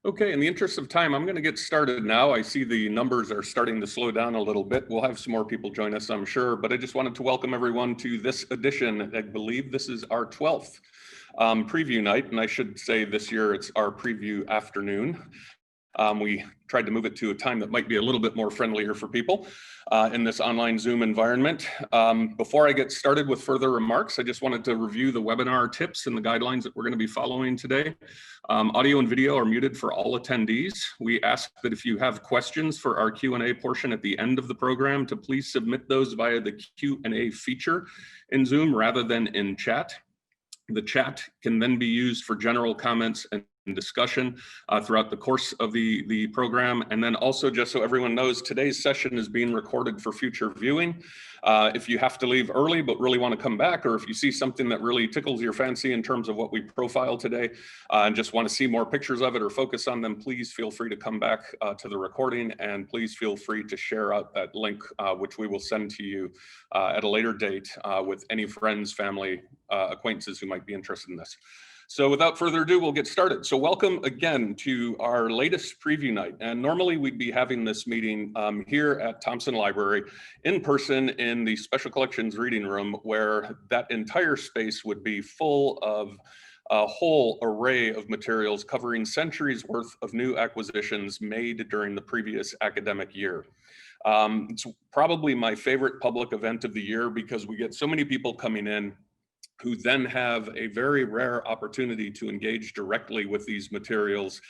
Okay, in the interest of time, I'm going to get started now. I see the numbers are starting to slow down a little bit. We'll have some more people join us, I'm sure, but I just wanted to welcome everyone to this edition. I believe this is our 12th preview night, and I should say this year it's our preview afternoon. We tried to move it to a time that might be a little bit more friendlier for people in this online Zoom environment. Before I get started with further remarks, I just wanted to review the webinar tips and the guidelines that we're going to be following today. Audio and video are muted for all attendees. We ask that if you have questions for our Q&A portion at the end of the program, to please submit those via the Q&A feature in Zoom rather than in chat. The chat can then be used for general comments and discussion throughout the course of the program. And then also, just so everyone knows, today's session is being recorded for future viewing. If you have to leave early but really want to come back, or if you see something that really tickles your fancy in terms of what we profile today and just want to see more pictures of it or focus on them, please feel free to come back to the recording, and please feel free to share out that link, which we will send to you at a later date with any friends, family, acquaintances who might be interested in this. So without further ado, we'll get started. So welcome again to our latest preview night. And normally we'd be having this meeting here at Thompson Library in person in the Special Collections Reading Room, where that entire space would be full of a whole array of materials covering centuries worth of new acquisitions made during the previous academic year. It's probably my favorite public event of the year because we get so many people coming in who then have a very rare opportunity to engage directly with these materials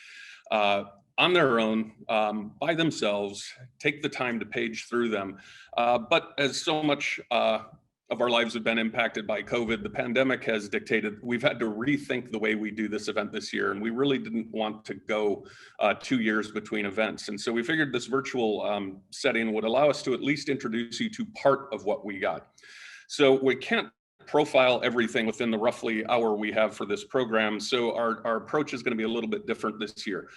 on their own, by themselves, take the time to page through them. But as so much of our lives have been impacted by COVID, the pandemic has dictated we've had to rethink the way we do this event this year, and we really didn't want to go 2 years between events. And so we figured this virtual setting would allow us to at least introduce you to part of what we got. So we can't profile everything within the roughly hour we have for this program. So our approach is going to be a little bit different this year.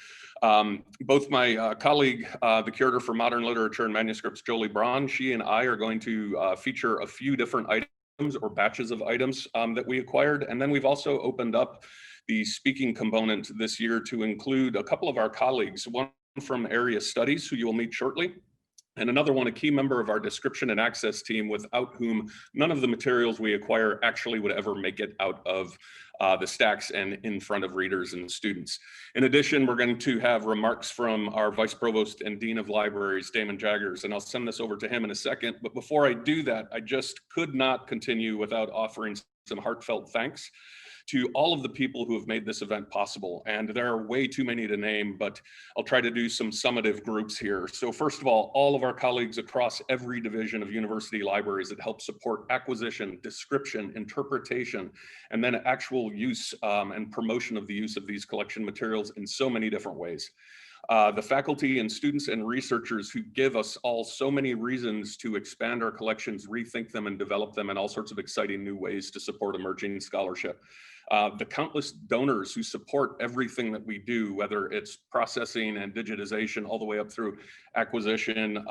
Both my colleague, the curator for modern literature and manuscripts, Jolie Braun, she and I are going to feature a few different items or batches of items that we acquired. And then we've also opened up the speaking component this year to include a couple of our colleagues, one from Area Studies, who you will meet shortly, and another one, a key member of our description and access team, without whom none of the materials we acquire actually would ever make it out of the stacks and in front of readers and students. In addition, we're going to have remarks from our Vice Provost and Dean of Libraries, Damon Jaggers, and I'll send this over to him in a second. But before I do that, I just could not continue without offering some heartfelt thanks to all of the people who have made this event possible. And there are way too many to name, but I'll try to do some summative groups here. So first of all of our colleagues across every division of university libraries that help support acquisition, description, interpretation, and then actual use and promotion of the use of these collection materials in so many different ways. The faculty and students and researchers who give us all so many reasons to expand our collections, rethink them, and develop them in all sorts of exciting new ways to support emerging scholarship. The countless donors who support everything that we do, whether it's processing and digitization all the way up through acquisition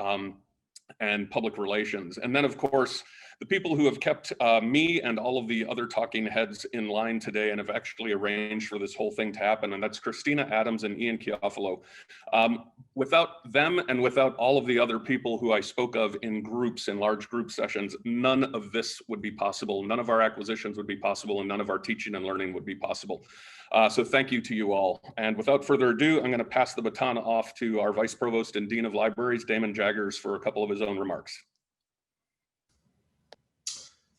and public relations. And then, of course, the people who have kept me and all of the other talking heads in line today and have actually arranged for this whole thing to happen, and that's Christina Adams and Ian Chiafalo. Without them and without all of the other people who I spoke of in groups, in large group sessions, none of this would be possible. None of our acquisitions would be possible, and none of our teaching and learning would be possible. So thank you to you all. And without further ado, I'm going to pass the baton off to our Vice Provost and Dean of Libraries, Damon Jaggers, for a couple of his own remarks.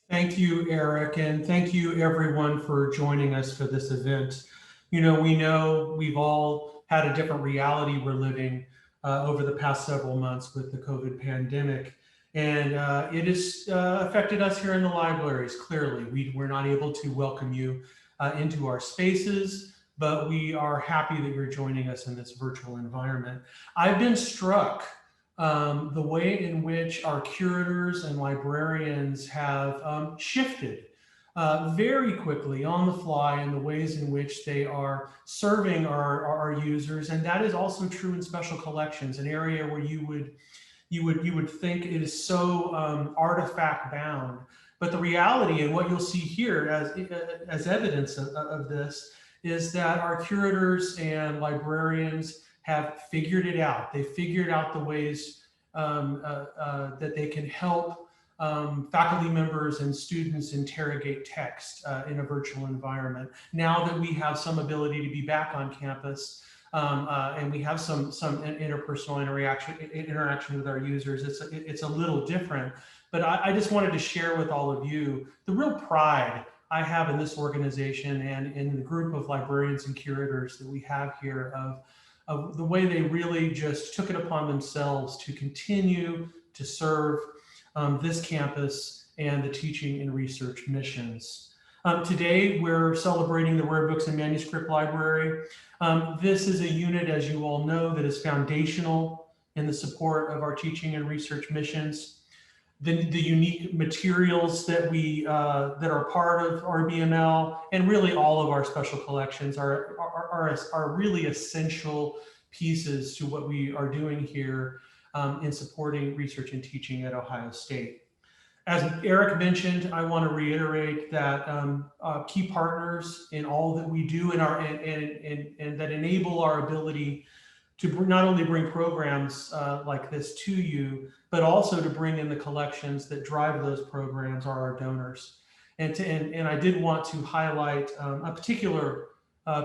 Thank you, Eric, and thank you everyone for joining us for this event. You know, we know we've all had a different reality we're living over the past several months with the COVID pandemic, and it has affected us here in the libraries. Clearly, we're not able to welcome you into our spaces, but we are happy that you're joining us in this virtual environment. I've been struck the way in which our curators and librarians have shifted very quickly on the fly in the ways in which they are serving our users. And that is also true in special collections, an area where you would think it is so artifact bound. But the reality, and what you'll see here as evidence of this, is that our curators and librarians have figured it out. They figured out the ways that they can help faculty members and students interrogate text in a virtual environment. Now that we have some ability to be back on campus, and we have some interpersonal interaction with our users, it's a little different. But I just wanted to share with all of you the real pride I have in this organization and in the group of librarians and curators that we have here of the way they really just took it upon themselves to continue to serve this campus and the teaching and research missions. Today, we're celebrating the Rare Books and Manuscript Library. This is a unit, as you all know, that is foundational in the support of our teaching and research missions. The unique materials that that are part of RBML and really all of our special collections are really essential pieces to what we are doing here in supporting research and teaching at Ohio State. As Eric mentioned, I want to reiterate that key partners in all that we do and that enable our ability to not only bring programs like this to you, but also to bring in the collections that drive those programs are our donors. And I did want to highlight a particular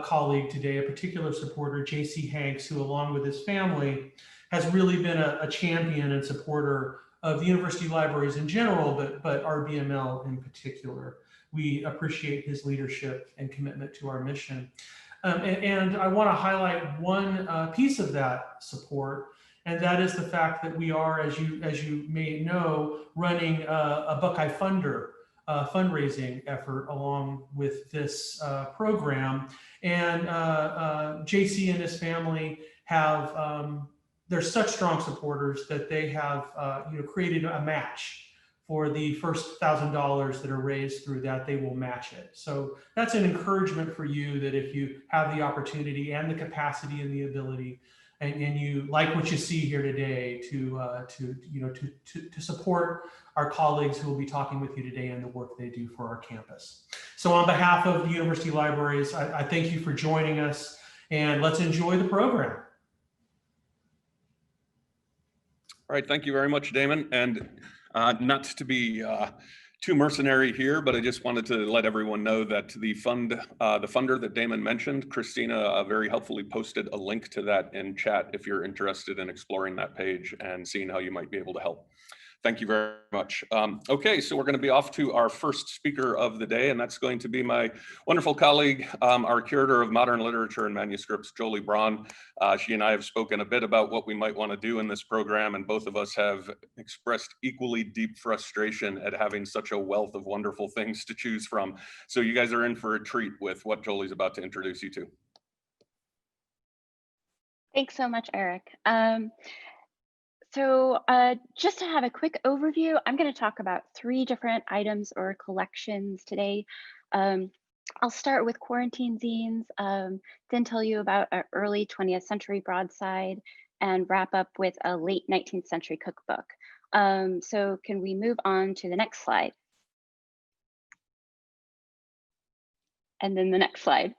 colleague today, a particular supporter, J.C. Hanks, who along with his family has really been a champion and supporter of the university libraries in general, but RBML in particular. We appreciate his leadership and commitment to our mission. And I want to highlight one piece of that support, and that is the fact that we are, as you may know, running a Buckeye Funder fundraising effort along with this program. And JC and his family have, they're such strong supporters that they have created a match for the first $1,000 that are raised through that. They will match it. So that's an encouragement for you that if you have the opportunity and the capacity and the ability, and you like what you see here today, to support our colleagues who will be talking with you today and the work they do for our campus. So on behalf of the University Libraries, I thank you for joining us, and let's enjoy the program. All right, thank you very much, Damon. And not to be too mercenary here, but I just wanted to let everyone know that the funder that Damon mentioned, Christina, very helpfully posted a link to that in chat if you're interested in exploring that page and seeing how you might be able to help. Thank you very much. Okay, so we're going to be off to our first speaker of the day, and that's going to be my wonderful colleague, our curator of modern literature and manuscripts, Jolie Braun. She and I have spoken a bit about what we might want to do in this program, and both of us have expressed equally deep frustration at having such a wealth of wonderful things to choose from. So you guys are in for a treat with what Jolie's about to introduce you to. Thanks so much, Eric. So just to have a quick overview, I'm going to talk about 3 different items or collections today. I'll start with quarantine zines, then tell you about an early 20th century broadside, and wrap up with a late 19th century cookbook. So can we move on to the next slide? And then the next slide.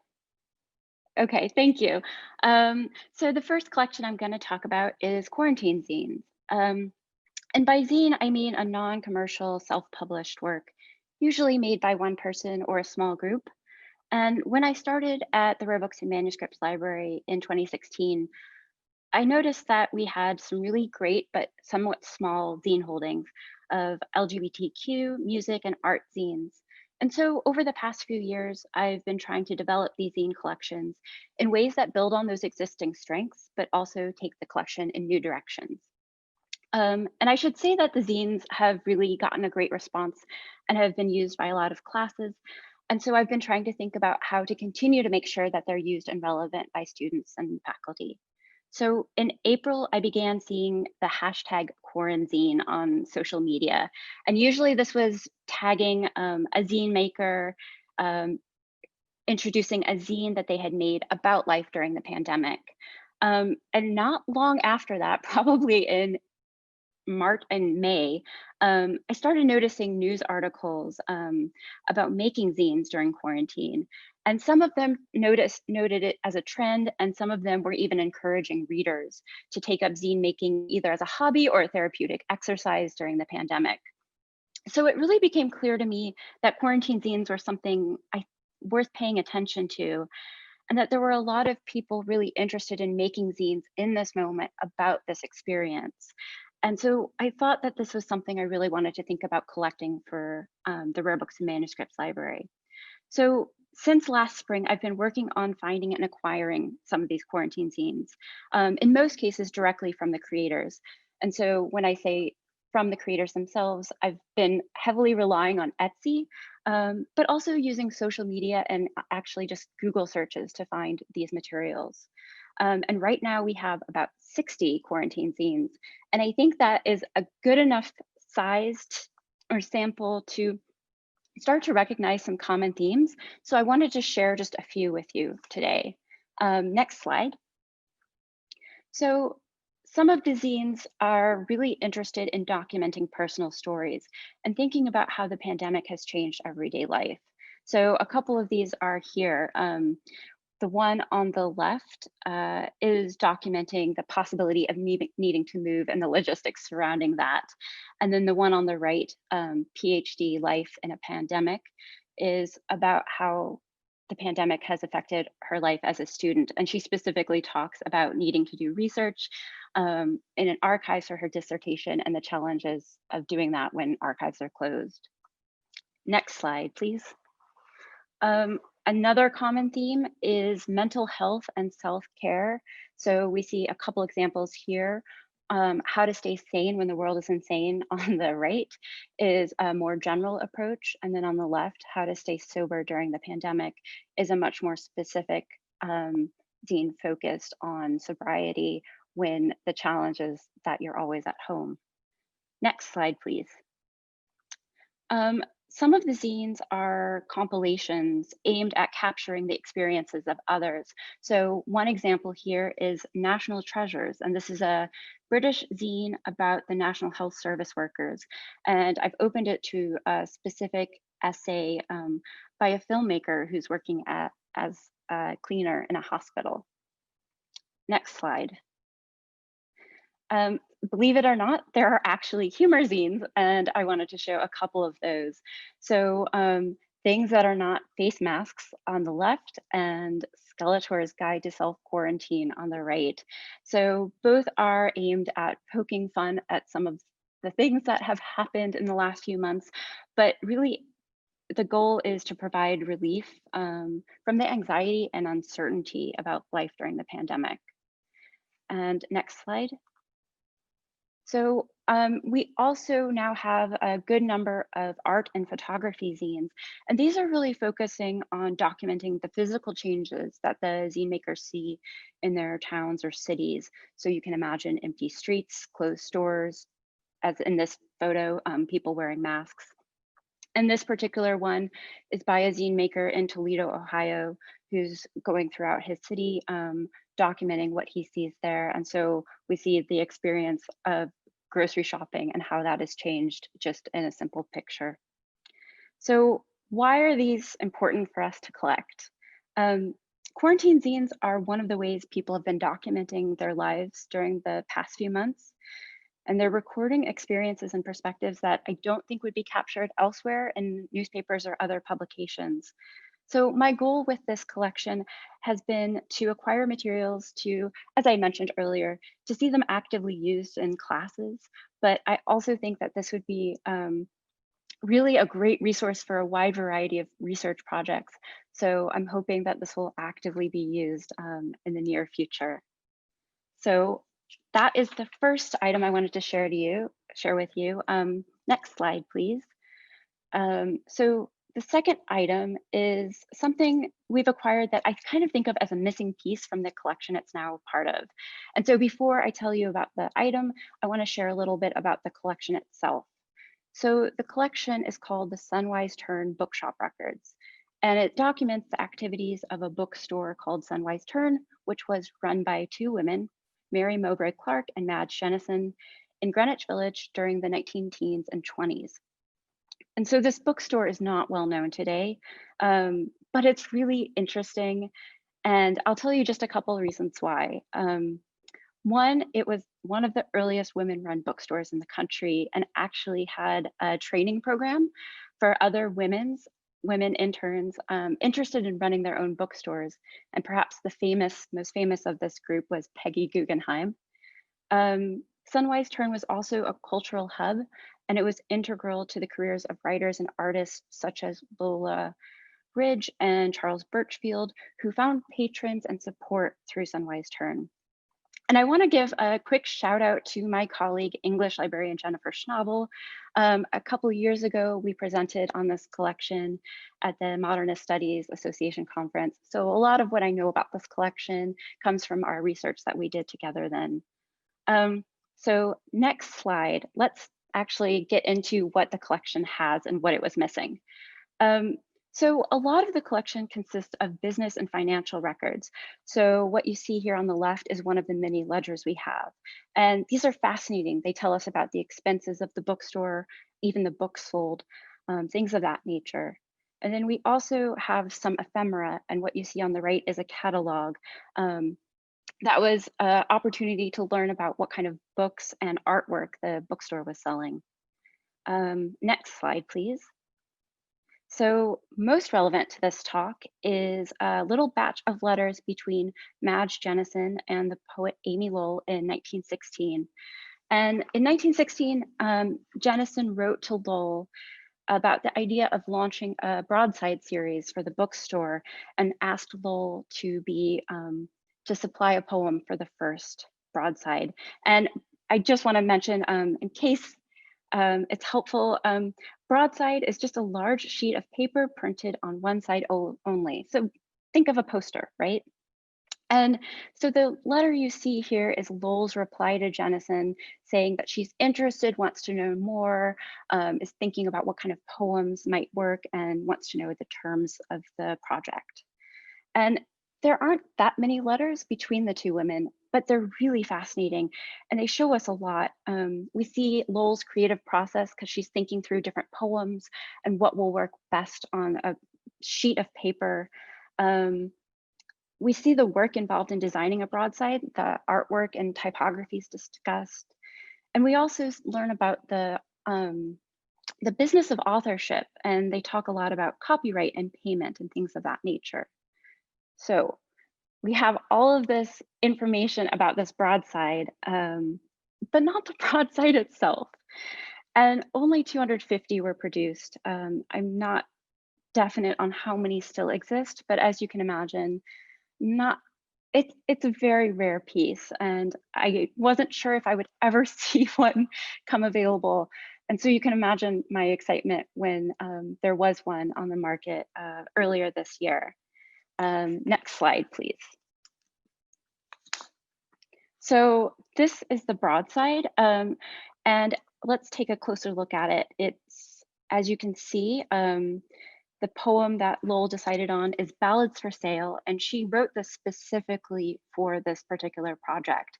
Okay, thank you. So the first collection I'm going to talk about is quarantine zines. And by zine, I mean a non-commercial self-published work, usually made by one person or a small group. And when I started at the Rare Books and Manuscripts Library in 2016, I noticed that we had some really great but somewhat small zine holdings of LGBTQ, music, and art zines. And so over the past few years, I've been trying to develop these zine collections in ways that build on those existing strengths, but also take the collection in new directions. And I should say that the zines have really gotten a great response and have been used by a lot of classes. And so I've been trying to think about how to continue to make sure that they're used and relevant by students and faculty. So in April, I began seeing the hashtag Quarantzine on social media. And usually this was tagging a zine maker, introducing a zine that they had made about life during the pandemic. And not long after that, probably in March and May, I started noticing news articles about making zines during quarantine. And some of them noted it as a trend, and some of them were even encouraging readers to take up zine making either as a hobby or a therapeutic exercise during the pandemic. So it really became clear to me that quarantine zines were something worth paying attention to, and that there were a lot of people really interested in making zines in this moment about this experience. And so I thought that this was something I really wanted to think about collecting for the Rare Books and Manuscripts Library. So since last spring, I've been working on finding and acquiring some of these quarantine zines, in most cases directly from the creators. And so when I say from the creators themselves, I've been heavily relying on Etsy, but also using social media and actually just Google searches to find these materials. And right now we have about 60 quarantine zines. And I think that is a good enough sized or sample to start to recognize some common themes. So I wanted to share just a few with you today. Next slide. So some of the zines are really interested in documenting personal stories and thinking about how the pandemic has changed everyday life. So a couple of these are here. The one on the left is documenting the possibility of needing to move and the logistics surrounding that. And then the one on the right, PhD Life in a Pandemic, is about how the pandemic has affected her life as a student. And she specifically talks about needing to do research in an archives for her dissertation and the challenges of doing that when archives are closed. Next slide, please. Another common theme is mental health and self-care. So we see a couple examples here. How to stay sane when the world is insane on the right is a more general approach. And then on the left, how to stay sober during the pandemic is a much more specific zine focused on sobriety when the challenge is that you're always at home. Next slide, please. Some of the zines are compilations aimed at capturing the experiences of others. So one example here is National Treasures, and this is a British zine about the National Health Service workers. And I've opened it to a specific essay by a filmmaker who's working as a cleaner in a hospital. Next slide. Believe it or not, there are actually humor zines, and I wanted to show a couple of those. So things that are not face masks on the left and Skeletor's Guide to Self-Quarantine on the right. So both are aimed at poking fun at some of the things that have happened in the last few months, but really the goal is to provide relief from the anxiety and uncertainty about life during the pandemic. And next slide. So we also now have a good number of art and photography zines, and these are really focusing on documenting the physical changes that the zine makers see in their towns or cities. So you can imagine empty streets, closed stores, as in this photo, people wearing masks. And this particular one is by a zine maker in Toledo, Ohio, who's going throughout his city, documenting what he sees there. And so we see the experience of grocery shopping and how that has changed just in a simple picture. So why are these important for us to collect? Quarantine zines are one of the ways people have been documenting their lives during the past few months. And they're recording experiences and perspectives that I don't think would be captured elsewhere in newspapers or other publications. So my goal with this collection has been to acquire materials to, as I mentioned earlier, to see them actively used in classes. But I also think that this would be really a great resource for a wide variety of research projects. So I'm hoping that this will actively be used in the near future. So that is the first item I wanted to share with you. Next slide, please. So the second item is something we've acquired that I kind of think of as a missing piece from the collection it's now a part of. And so before I tell you about the item, I want to share a little bit about the collection itself. So the collection is called the Sunwise Turn Bookshop Records, and it documents the activities of a bookstore called Sunwise Turn, which was run by two women, Mary Mowbray Clark and Madge Jennison, in Greenwich Village during the 19 teens and 20s. And so this bookstore is not well known today, but it's really interesting. And I'll tell you just a couple of reasons why. One, it was one of the earliest women-run bookstores in the country and actually had a training program for other women interns interested in running their own bookstores. And perhaps the most famous of this group was Peggy Guggenheim. Sunwise Turn was also a cultural hub, and it was integral to the careers of writers and artists such as Lola Ridge and Charles Birchfield, who found patrons and support through Sunwise Turn. And I want to give a quick shout out to my colleague, English librarian Jennifer Schnabel. A couple years ago, we presented on this collection at the Modernist Studies Association conference. So a lot of what I know about this collection comes from our research that we did together then. So next slide, let's actually get into what the collection has and what it was missing. So a lot of the collection consists of business and financial records. So what you see here on the left is one of the many ledgers we have. And these are fascinating. They tell us about the expenses of the bookstore, even the books sold, things of that nature. And then we also have some ephemera, and what you see on the right is a catalog. That was an opportunity to learn about what kind of books and artwork the bookstore was selling. Next slide, please. So most relevant to this talk is a little batch of letters between Madge Jennison and the poet Amy Lowell in 1916. And in 1916, Jennison wrote to Lowell about the idea of launching a broadside series for the bookstore and asked Lowell to supply a poem for the first broadside. And I just want to mention, in case it's helpful, broadside is just a large sheet of paper printed on one side only. So think of a poster, right? And so the letter you see here is Lowell's reply to Jennison saying that she's interested, wants to know more, is thinking about what kind of poems might work, and wants to know the terms of the project. And there aren't that many letters between the two women, but they're really fascinating and they show us a lot. We see Lowell's creative process because she's thinking through different poems and what will work best on a sheet of paper. We see the work involved in designing a broadside, the artwork and typographies discussed. And we also learn about the business of authorship, and they talk a lot about copyright and payment and things of that nature. So we have all of this information about this broadside, but not the broadside itself. And only 250 were produced. I'm not definite on how many still exist, but as you can imagine, it's a very rare piece. And I wasn't sure if I would ever see one come available. And so you can imagine my excitement when there was one on the market earlier this year. Next slide, please. So this is the broadside, and let's take a closer look at it. It's, as you can see, the poem that Lowell decided on is Ballads for Sale, and she wrote this specifically for this particular project.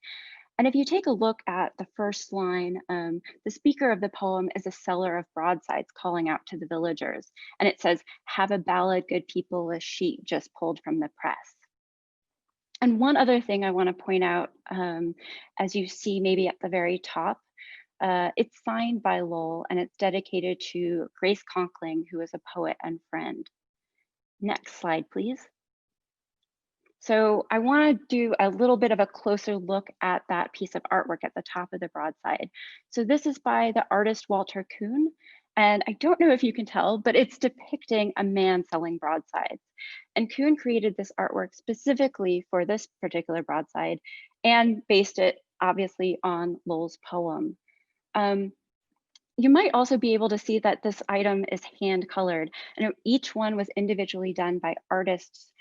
And if you take a look at the first line, the speaker of the poem is a seller of broadsides calling out to the villagers. And it says, "Have a ballad, good people, a sheet just pulled from the press." And one other thing I want to point out, as you see maybe at the very top, it's signed by Lowell and it's dedicated to Grace Conkling, who is a poet and friend. Next slide, please. So I want to do a little bit of a closer look at that piece of artwork at the top of the broadside. So this is by the artist Walter Kuhn. And I don't know if you can tell, but it's depicting a man selling broadsides. And Kuhn created this artwork specifically for this particular broadside and based it obviously on Lowell's poem. You might also be able to see that this item is hand colored, and each one was individually done by artists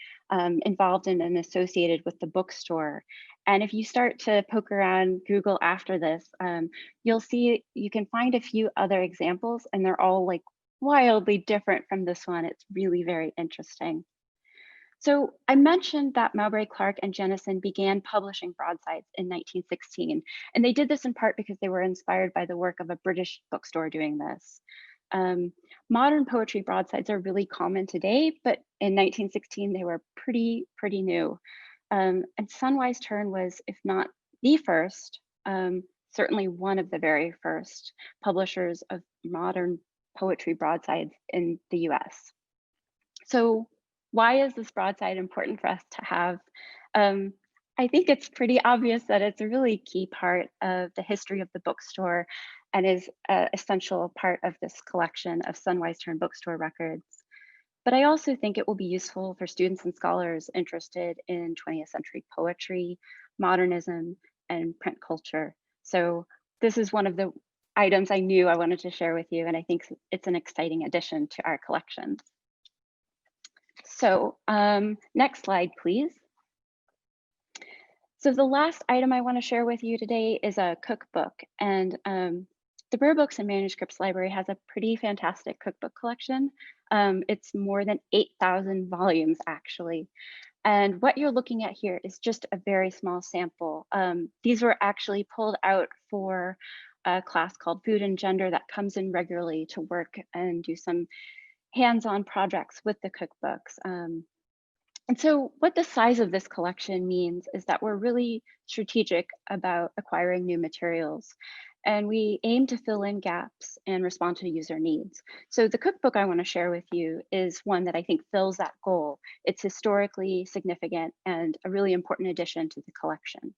involved in and associated with the bookstore. And if you start to poke around Google after this, you'll see you can find a few other examples, and they're all like wildly different from this one. It's really very interesting. So I mentioned that Mowbray Clark and Jennison began publishing broadsides in 1916, and they did this in part because they were inspired by the work of a British bookstore doing this. Um, Modern poetry broadsides are really common today, but in 1916 they were pretty new. And Sunwise Tern was, if not the first, certainly one of the very first publishers of modern poetry broadsides in the US. So why is this broadside important for us to have? Um, I think it's pretty obvious that it's a really key part of the history of the bookstore and is an essential part of this collection of Sunwise Tern bookstore records. But I also think it will be useful for students and scholars interested in 20th century poetry, modernism, and print culture. So this is one of the items I knew I wanted to share with you, and I think it's an exciting addition to our collection. So next slide, please. So the last item I want to share with you today is a cookbook. And the Rare Books and Manuscripts Library has a pretty fantastic cookbook collection. It's more than 8,000 volumes, actually. And what you're looking at here is just a very small sample. These were actually pulled out for a class called Food and Gender that comes in regularly to work and do some hands-on projects with the cookbooks. And so what the size of this collection means is that we're really strategic about acquiring new materials. And we aim to fill in gaps and respond to user needs. So the cookbook I want to share with you is one that I think fills that goal. It's historically significant and a really important addition to the collection.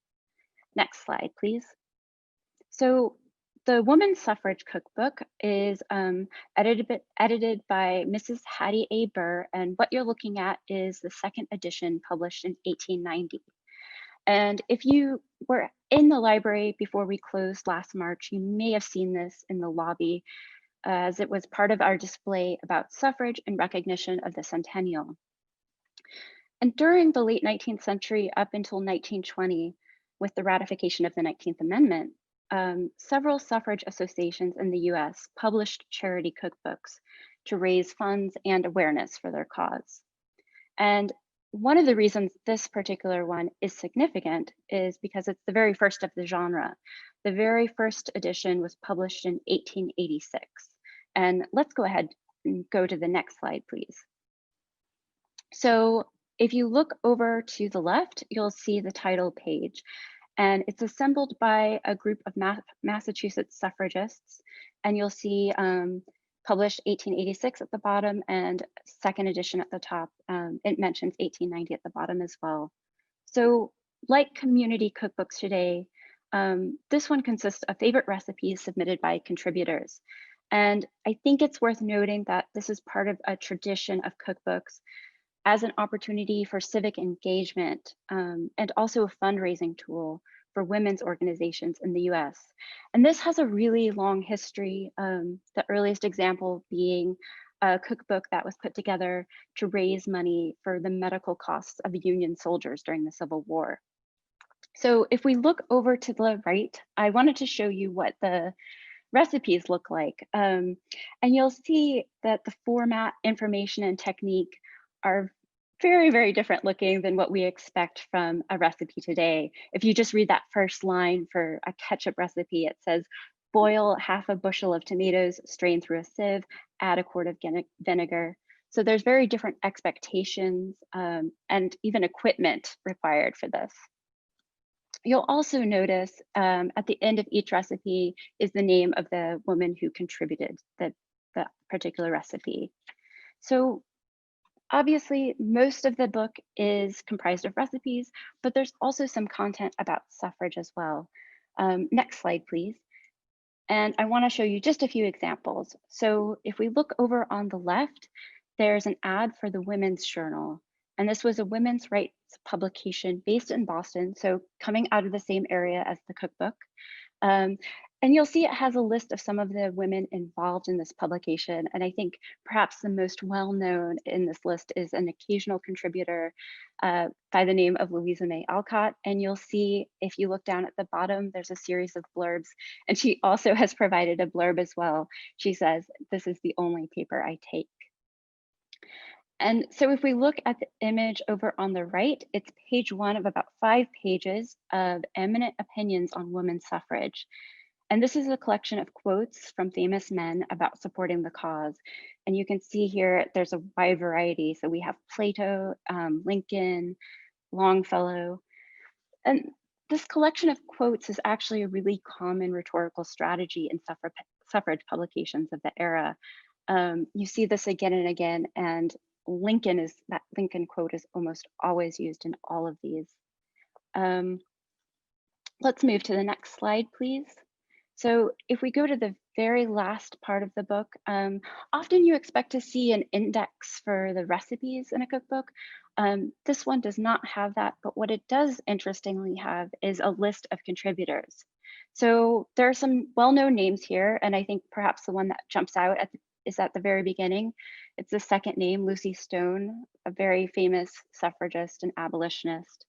Next slide, please. So the Women's Suffrage Cookbook is edited by Mrs. Hattie A. Burr, and what you're looking at is the second edition published in 1890. And if you were in the library before we closed last March, you may have seen this in the lobby as it was part of our display about suffrage and recognition of the centennial. And during the late 19th century up until 1920, with the ratification of the 19th Amendment, several suffrage associations in the US published charity cookbooks to raise funds and awareness for their cause. And one of the reasons this particular one is significant is because it's the very first of the genre. The very first edition was published in 1886. And let's go ahead and go to the next slide, please. So if you look over to the left, you'll see the title page. And it's assembled by a group of Massachusetts suffragists. And you'll see published 1886 at the bottom and second edition at the top. It mentions 1890 at the bottom as well. So like community cookbooks today, this one consists of favorite recipes submitted by contributors. And I think it's worth noting that this is part of a tradition of cookbooks as an opportunity for civic engagement and also a fundraising tool for women's organizations in the US. And this has a really long history, the earliest example being a cookbook that was put together to raise money for the medical costs of Union soldiers during the Civil War. So if we look over to the right, I wanted to show you what the recipes look like. And you'll see that the format, information, and technique are very different looking than what we expect from a recipe today. If you just read that first line for a ketchup recipe, it says, boil half a bushel of tomatoes, strain through a sieve, add a quart of vinegar. So there's very different expectations and even equipment required for this. You'll also notice at the end of each recipe is the name of the woman who contributed the particular recipe. So obviously, most of the book is comprised of recipes, but there's also some content about suffrage as well. Next slide, please. And I want to show you just a few examples. So if we look over on the left, there's an ad for the Women's Journal. And this was a women's rights publication based in Boston, so coming out of the same area as the cookbook. And you'll see it has a list of some of the women involved in this publication. And I think perhaps the most well-known in this list is an occasional contributor by the name of Louisa May Alcott. And you'll see, if you look down at the bottom, there's a series of blurbs. And she also has provided a blurb as well. She says, "This is the only paper I take." And so if we look at the image over on the right, it's page 1 of about 5 pages of eminent opinions on women's suffrage. And this is a collection of quotes from famous men about supporting the cause. And you can see here, there's a wide variety. So we have Plato, Lincoln, Longfellow. And this collection of quotes is actually a really common rhetorical strategy in suffrage publications of the era. You see this again and again, and that Lincoln quote is almost always used in all of these. Let's move to the next slide, please. So if we go to the very last part of the book, often you expect to see an index for the recipes in a cookbook. This one does not have that, but what it does interestingly have is a list of contributors. So there are some well-known names here, and I think perhaps the one that jumps out is at the very beginning. It's the second name, Lucy Stone, a very famous suffragist and abolitionist.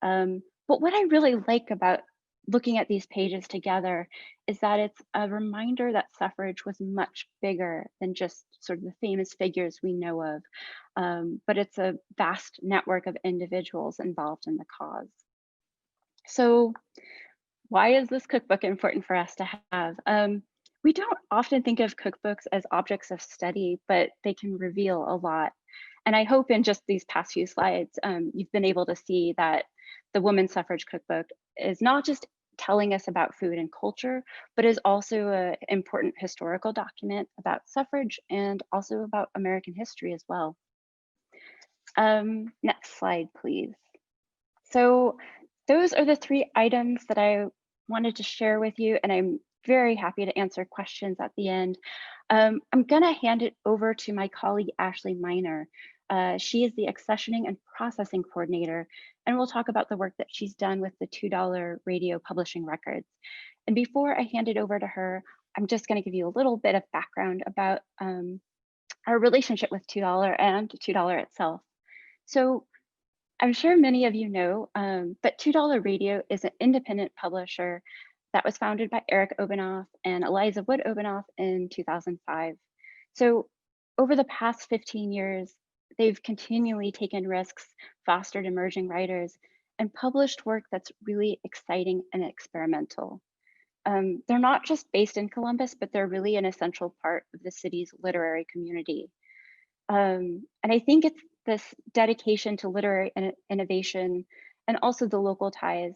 But what I really like about looking at these pages together is that it's a reminder that suffrage was much bigger than just sort of the famous figures we know of, but it's a vast network of individuals involved in the cause. So why is this cookbook important for us to have? We don't often think of cookbooks as objects of study, but they can reveal a lot. And I hope in just these past few slides, you've been able to see that the Women's Suffrage Cookbook is not just telling us about food and culture, but is also an important historical document about suffrage and also about American history as well. Next slide, please. So those are the 3 items that I wanted to share with you, and I'm very happy to answer questions at the end. I'm gonna hand it over to my colleague, Ashley Miner. She is the accessioning and processing coordinator, and we'll talk about the work that she's done with the $2 radio publishing records. And before I hand it over to her, I'm just gonna give you a little bit of background about our relationship with $2 and $2 itself. So I'm sure many of you know, but $2 Radio is an independent publisher that was founded by Eric Obanoff and Eliza Wood Obanoff in 2005. So over the past 15 years, they've continually taken risks, fostered emerging writers, and published work that's really exciting and experimental. They're not just based in Columbus, but they're really an essential part of the city's literary community. And I think it's this dedication to literary innovation and also the local ties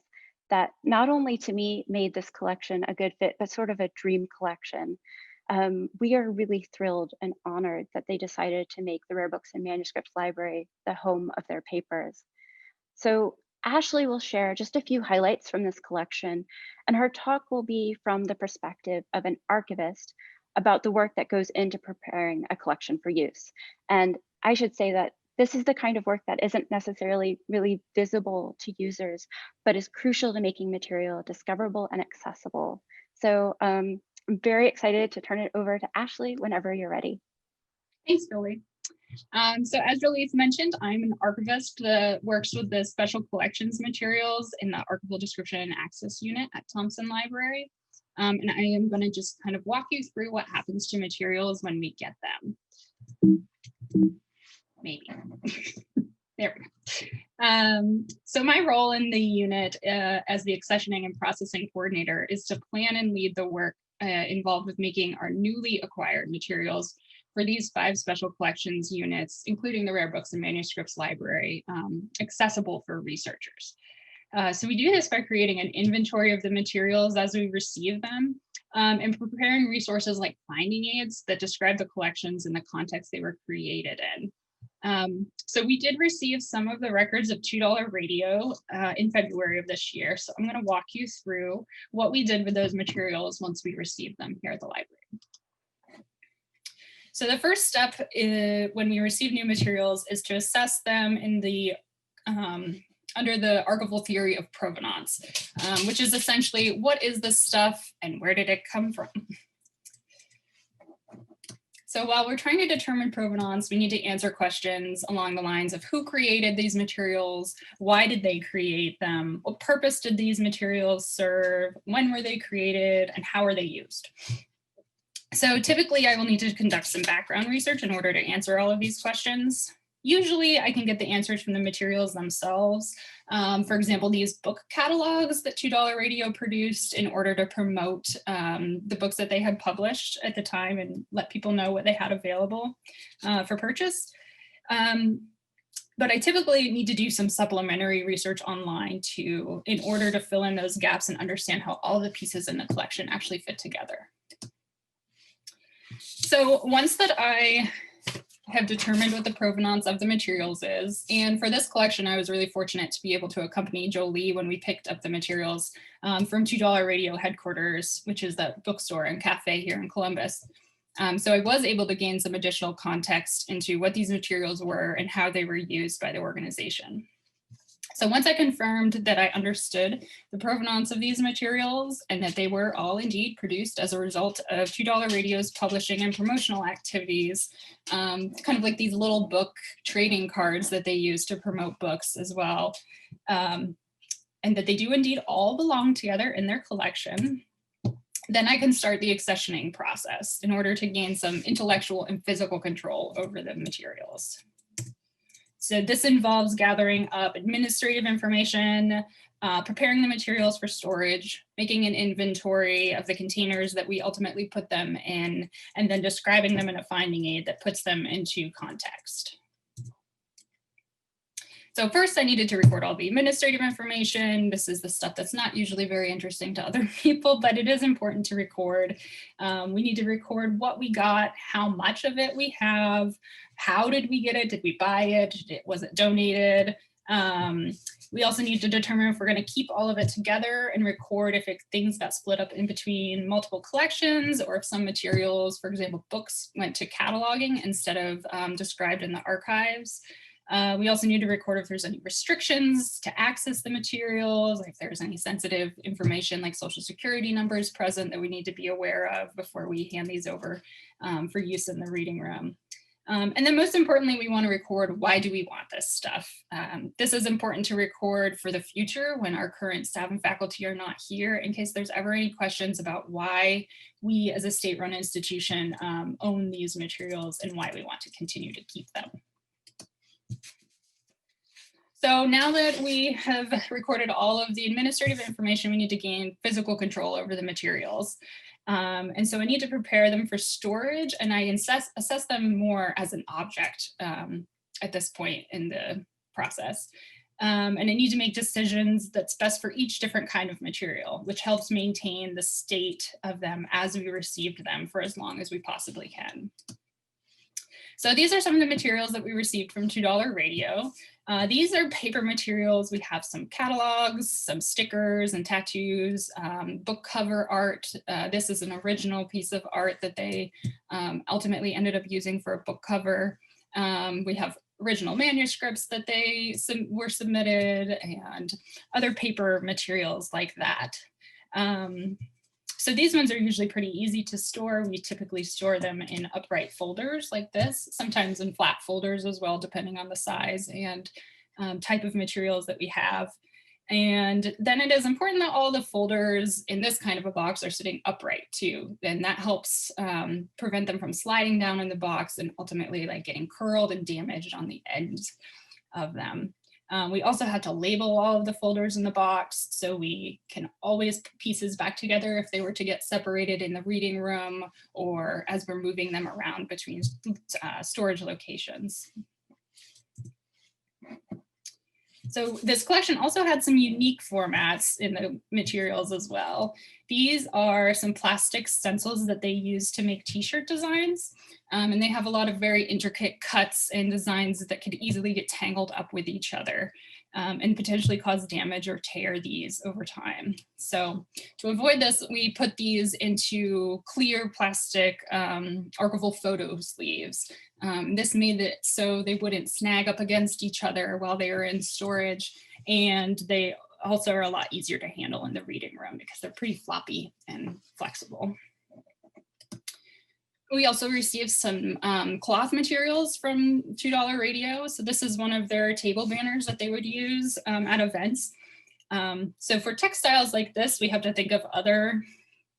that not only to me made this collection a good fit, but sort of a dream collection. We are really thrilled and honored that they decided to make the Rare Books and Manuscripts Library the home of their papers. So Ashley will share just a few highlights from this collection, and her talk will be from the perspective of an archivist about the work that goes into preparing a collection for use. And I should say that this is the kind of work that isn't necessarily really visible to users, but is crucial to making material discoverable and accessible. So I'm very excited to turn it over to Ashley whenever you're ready. Thanks, Jolie. So as Jolie mentioned, I'm an archivist that works with the special collections materials in the archival description and access unit at Thompson Library. And I am going to just kind of walk you through what happens to materials when we get them. Maybe. There we go. So my role in the unit as the accessioning and processing coordinator is to plan and lead the work involved with making our newly acquired materials for these 5 special collections units, including the Rare Books and Manuscripts Library, accessible for researchers. So we do this by creating an inventory of the materials as we receive them, and preparing resources like finding aids that describe the collections in the context they were created in. So we did receive some of the records of $2 Radio in February of this year. So I'm going to walk you through what we did with those materials once we received them here at the library. So the first step when we receive new materials is to assess them in the under the archival theory of provenance, which is essentially what is this stuff and where did it come from? So while we're trying to determine provenance, we need to answer questions along the lines of who created these materials, why did they create them, what purpose did these materials serve, when were they created, and how are they used? So typically I will need to conduct some background research in order to answer all of these questions. Usually I can get the answers from the materials themselves. For example, these book catalogs that $2 Radio produced in order to promote the books that they had published at the time and let people know what they had available for purchase. But I typically need to do some supplementary research online in order to fill in those gaps and understand how all the pieces in the collection actually fit together. So once that I have determined what the provenance of the materials is, and for this collection, I was really fortunate to be able to accompany Jolie when we picked up the materials from $2 Radio headquarters, which is the bookstore and cafe here in Columbus. So I was able to gain some additional context into what these materials were and how they were used by the organization. So once I confirmed that I understood the provenance of these materials and that they were all indeed produced as a result of $2 Radio's publishing and promotional activities, kind of like these little book trading cards that they use to promote books as well, and that they do indeed all belong together in their collection, then I can start the accessioning process in order to gain some intellectual and physical control over the materials. So this involves gathering up administrative information, preparing the materials for storage, making an inventory of the containers that we ultimately put them in, and then describing them in a finding aid that puts them into context. So first I needed to record all the administrative information. This is the stuff that's not usually very interesting to other people, but it is important to record. We need to record what we got, how much of it we have, how did we get it? Did we buy it? Was it donated? We also need to determine if we're going to keep all of it together and record if things got split up in between multiple collections, or if some materials, for example, books, went to cataloging instead of described in the archives. We also need to record if there's any restrictions to access the materials, like if there's any sensitive information like social security numbers present that we need to be aware of before we hand these over for use in the reading room. And then most importantly, we want to record why do we want this stuff. This is important to record for the future when our current staff and faculty are not here, in case there's ever any questions about why we as a state-run institution own these materials and why we want to continue to keep them. So now that we have recorded all of the administrative information, we need to gain physical control over the materials. And so I need to prepare them for storage, and I assess them more as an object at this point in the process. And I need to make decisions that's best for each different kind of material, which helps maintain the state of them as we received them for as long as we possibly can. So these are some of the materials that we received from $2 Radio. These are paper materials. We have some catalogs, some stickers and tattoos, book cover art. This is an original piece of art that they ultimately ended up using for a book cover. We have original manuscripts that were submitted and other paper materials like that. So these ones are usually pretty easy to store. We typically store them in upright folders like this, sometimes in flat folders as well, depending on the size and type of materials that we have. And then it is important that all the folders in this kind of a box are sitting upright too. And that helps prevent them from sliding down in the box and ultimately like getting curled and damaged on the ends of them. We also had to label all of the folders in the box so we can always put pieces back together if they were to get separated in the reading room or as we're moving them around between storage locations. So this collection also had some unique formats in the materials as well. These are some plastic stencils that they use to make t-shirt designs. And they have a lot of very intricate cuts and designs that could easily get tangled up with each other and potentially cause damage or tear these over time. So to avoid this, we put these into clear plastic archival photo sleeves. This made it so they wouldn't snag up against each other while they were in storage, and they also are a lot easier to handle in the reading room because they're pretty floppy and flexible. We also received some cloth materials from $2 Radio. So this is one of their table banners that they would use at events. So for textiles like this, we have to think of other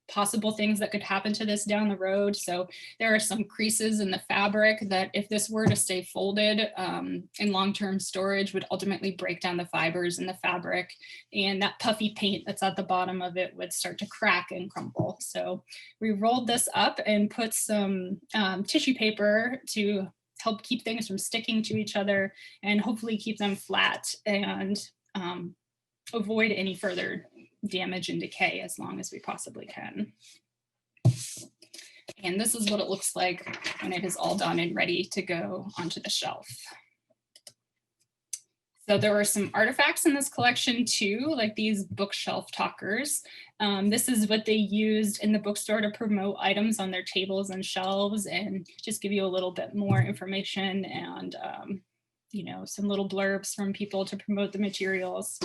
possible things that could happen to this down the road. So there are some creases in the fabric that if this were to stay folded in long-term storage would ultimately break down the fibers in the fabric, and that puffy paint that's at the bottom of it would start to crack and crumble. So we rolled this up and put some tissue paper to help keep things from sticking to each other and hopefully keep them flat and avoid any further damage and decay as long as we possibly can. And this is what it looks like when it is all done and ready to go onto the shelf. So there were some artifacts in this collection too, like these bookshelf talkers. This is what they used in the bookstore to promote items on their tables and shelves and just give you a little bit more information and you know, some little blurbs from people to promote the materials.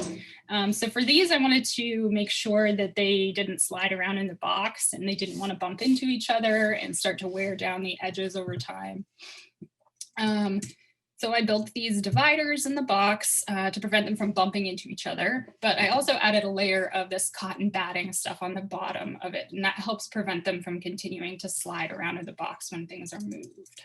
So for these, I wanted to make sure that they didn't slide around in the box and they didn't want to bump into each other and start to wear down the edges over time. So I built these dividers in the box to prevent them from bumping into each other, but I also added a layer of this cotton batting stuff on the bottom of it, and that helps prevent them from continuing to slide around in the box when things are moved.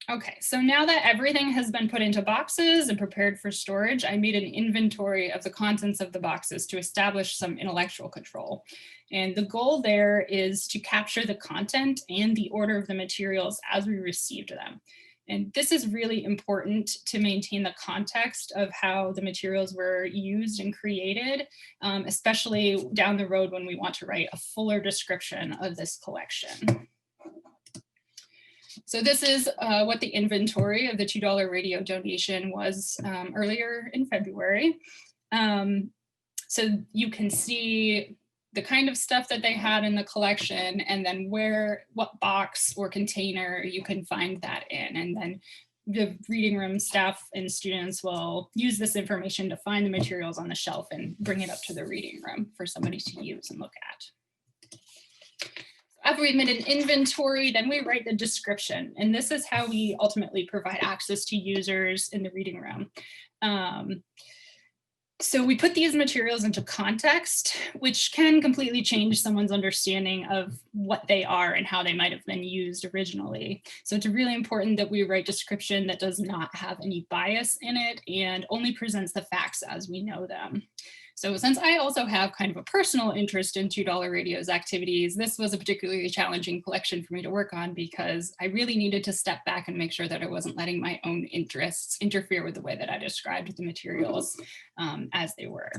Okay, so now that everything has been put into boxes and prepared for storage, I made an inventory of the contents of the boxes to establish some intellectual control. And the goal there is to capture the content and the order of the materials as we received them. And this is really important to maintain the context of how the materials were used and created, especially down the road when we want to write a fuller description of this collection. So this is what the inventory of the $2 radio donation was earlier in February. So you can see the kind of stuff that they had in the collection and then what box or container you can find that in. And then the reading room staff and students will use this information to find the materials on the shelf and bring it up to the reading room for somebody to use and look at. After we've made an inventory, then we write the description. And this is how we ultimately provide access to users in the reading room. So we put these materials into context, which can completely change someone's understanding of what they are and how they might have been used originally. So it's really important that we write description that does not have any bias in it and only presents the facts as we know them. So since I also have kind of a personal interest in $2 Radio's activities, this was a particularly challenging collection for me to work on because I really needed to step back and make sure that I wasn't letting my own interests interfere with the way that I described the materials as they were.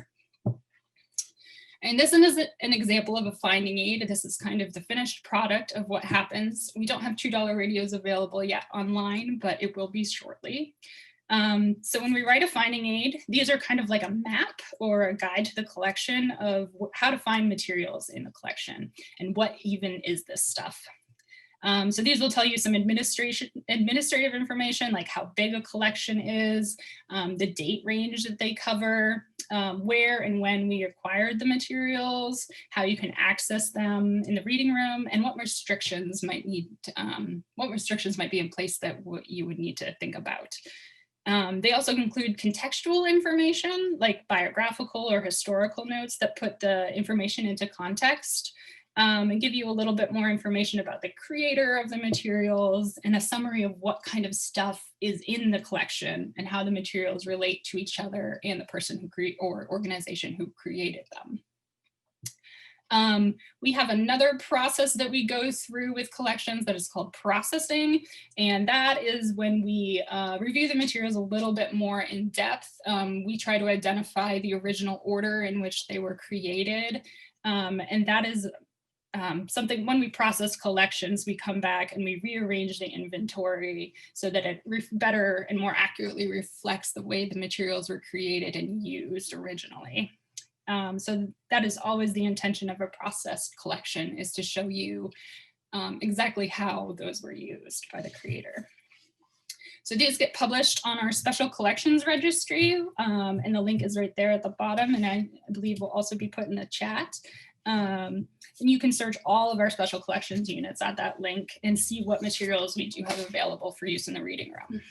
And this is an example of a finding aid. This is kind of the finished product of what happens. We don't have $2 radios available yet online, but it will be shortly. So when we write a finding aid, these are kind of like a map or a guide to the collection of how to find materials in the collection and what even is this stuff. So these will tell you some administrative information, like how big a collection is, the date range that they cover, where and when we acquired the materials, how you can access them in the reading room, and what restrictions might be in place that you would need to think about. They also include contextual information like biographical or historical notes that put the information into context and give you a little bit more information about the creator of the materials and a summary of what kind of stuff is in the collection and how the materials relate to each other and the person or organization who created them. We have another process that we go through with collections that is called processing. And that is when we review the materials a little bit more in depth. We try to identify the original order in which they were created. And that is something, when we process collections, we come back and we rearrange the inventory so that it better and more accurately reflects the way the materials were created and used originally. So that is always the intention of a processed collection, is to show you exactly how those were used by the creator. So these get published on our special collections registry, and the link is right there at the bottom, and I believe will also be put in the chat. And you can search all of our special collections units at that link and see what materials we do have available for use in the reading room.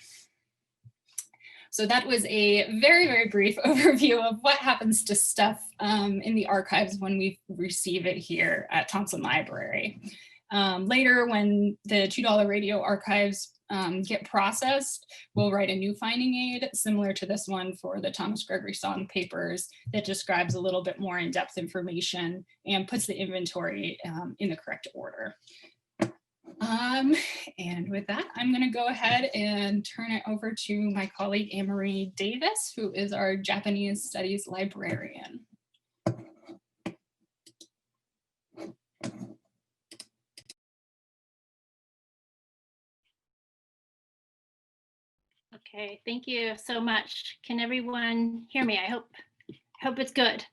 So that was a very, very brief overview of what happens to stuff in the archives when we receive it here at Thompson Library. Later, when the $2 radio archives get processed, we'll write a new finding aid similar to this one for the Thomas Gregory Song papers that describes a little bit more in-depth information and puts the inventory in the correct order. And with that, I'm going to go ahead and turn it over to my colleague Anne-Marie Davis, who is our Japanese Studies librarian. Okay, thank you so much. Can everyone hear me? I hope it's good.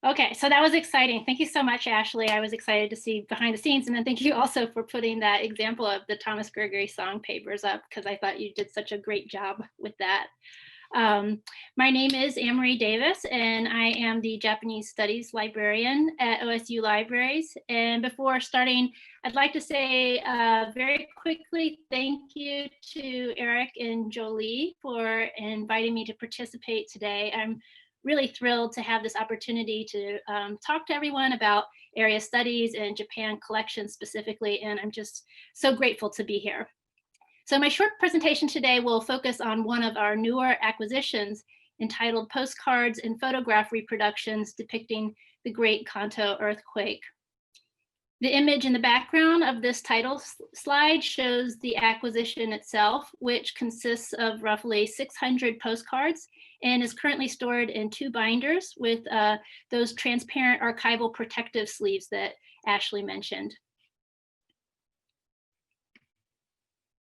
Okay, so that was exciting. Thank you so much, Ashley. I was excited to see behind the scenes, and then thank you also for putting that example of the Thomas Gregory Song papers up, because I thought you did such a great job with that. My name is Anne-Marie Davis, and I am the Japanese Studies librarian at OSU Libraries. And before starting, I'd like to say very quickly thank you to Eric and Jolie for inviting me to participate today. I'm really thrilled to have this opportunity to talk to everyone about area studies and Japan collections specifically, and I'm just so grateful to be here. So my short presentation today will focus on one of our newer acquisitions entitled Postcards and Photograph Reproductions Depicting the Great Kanto Earthquake. The image in the background of this title slide shows the acquisition itself, which consists of roughly 600 postcards and is currently stored in 2 binders with those transparent archival protective sleeves that Ashley mentioned.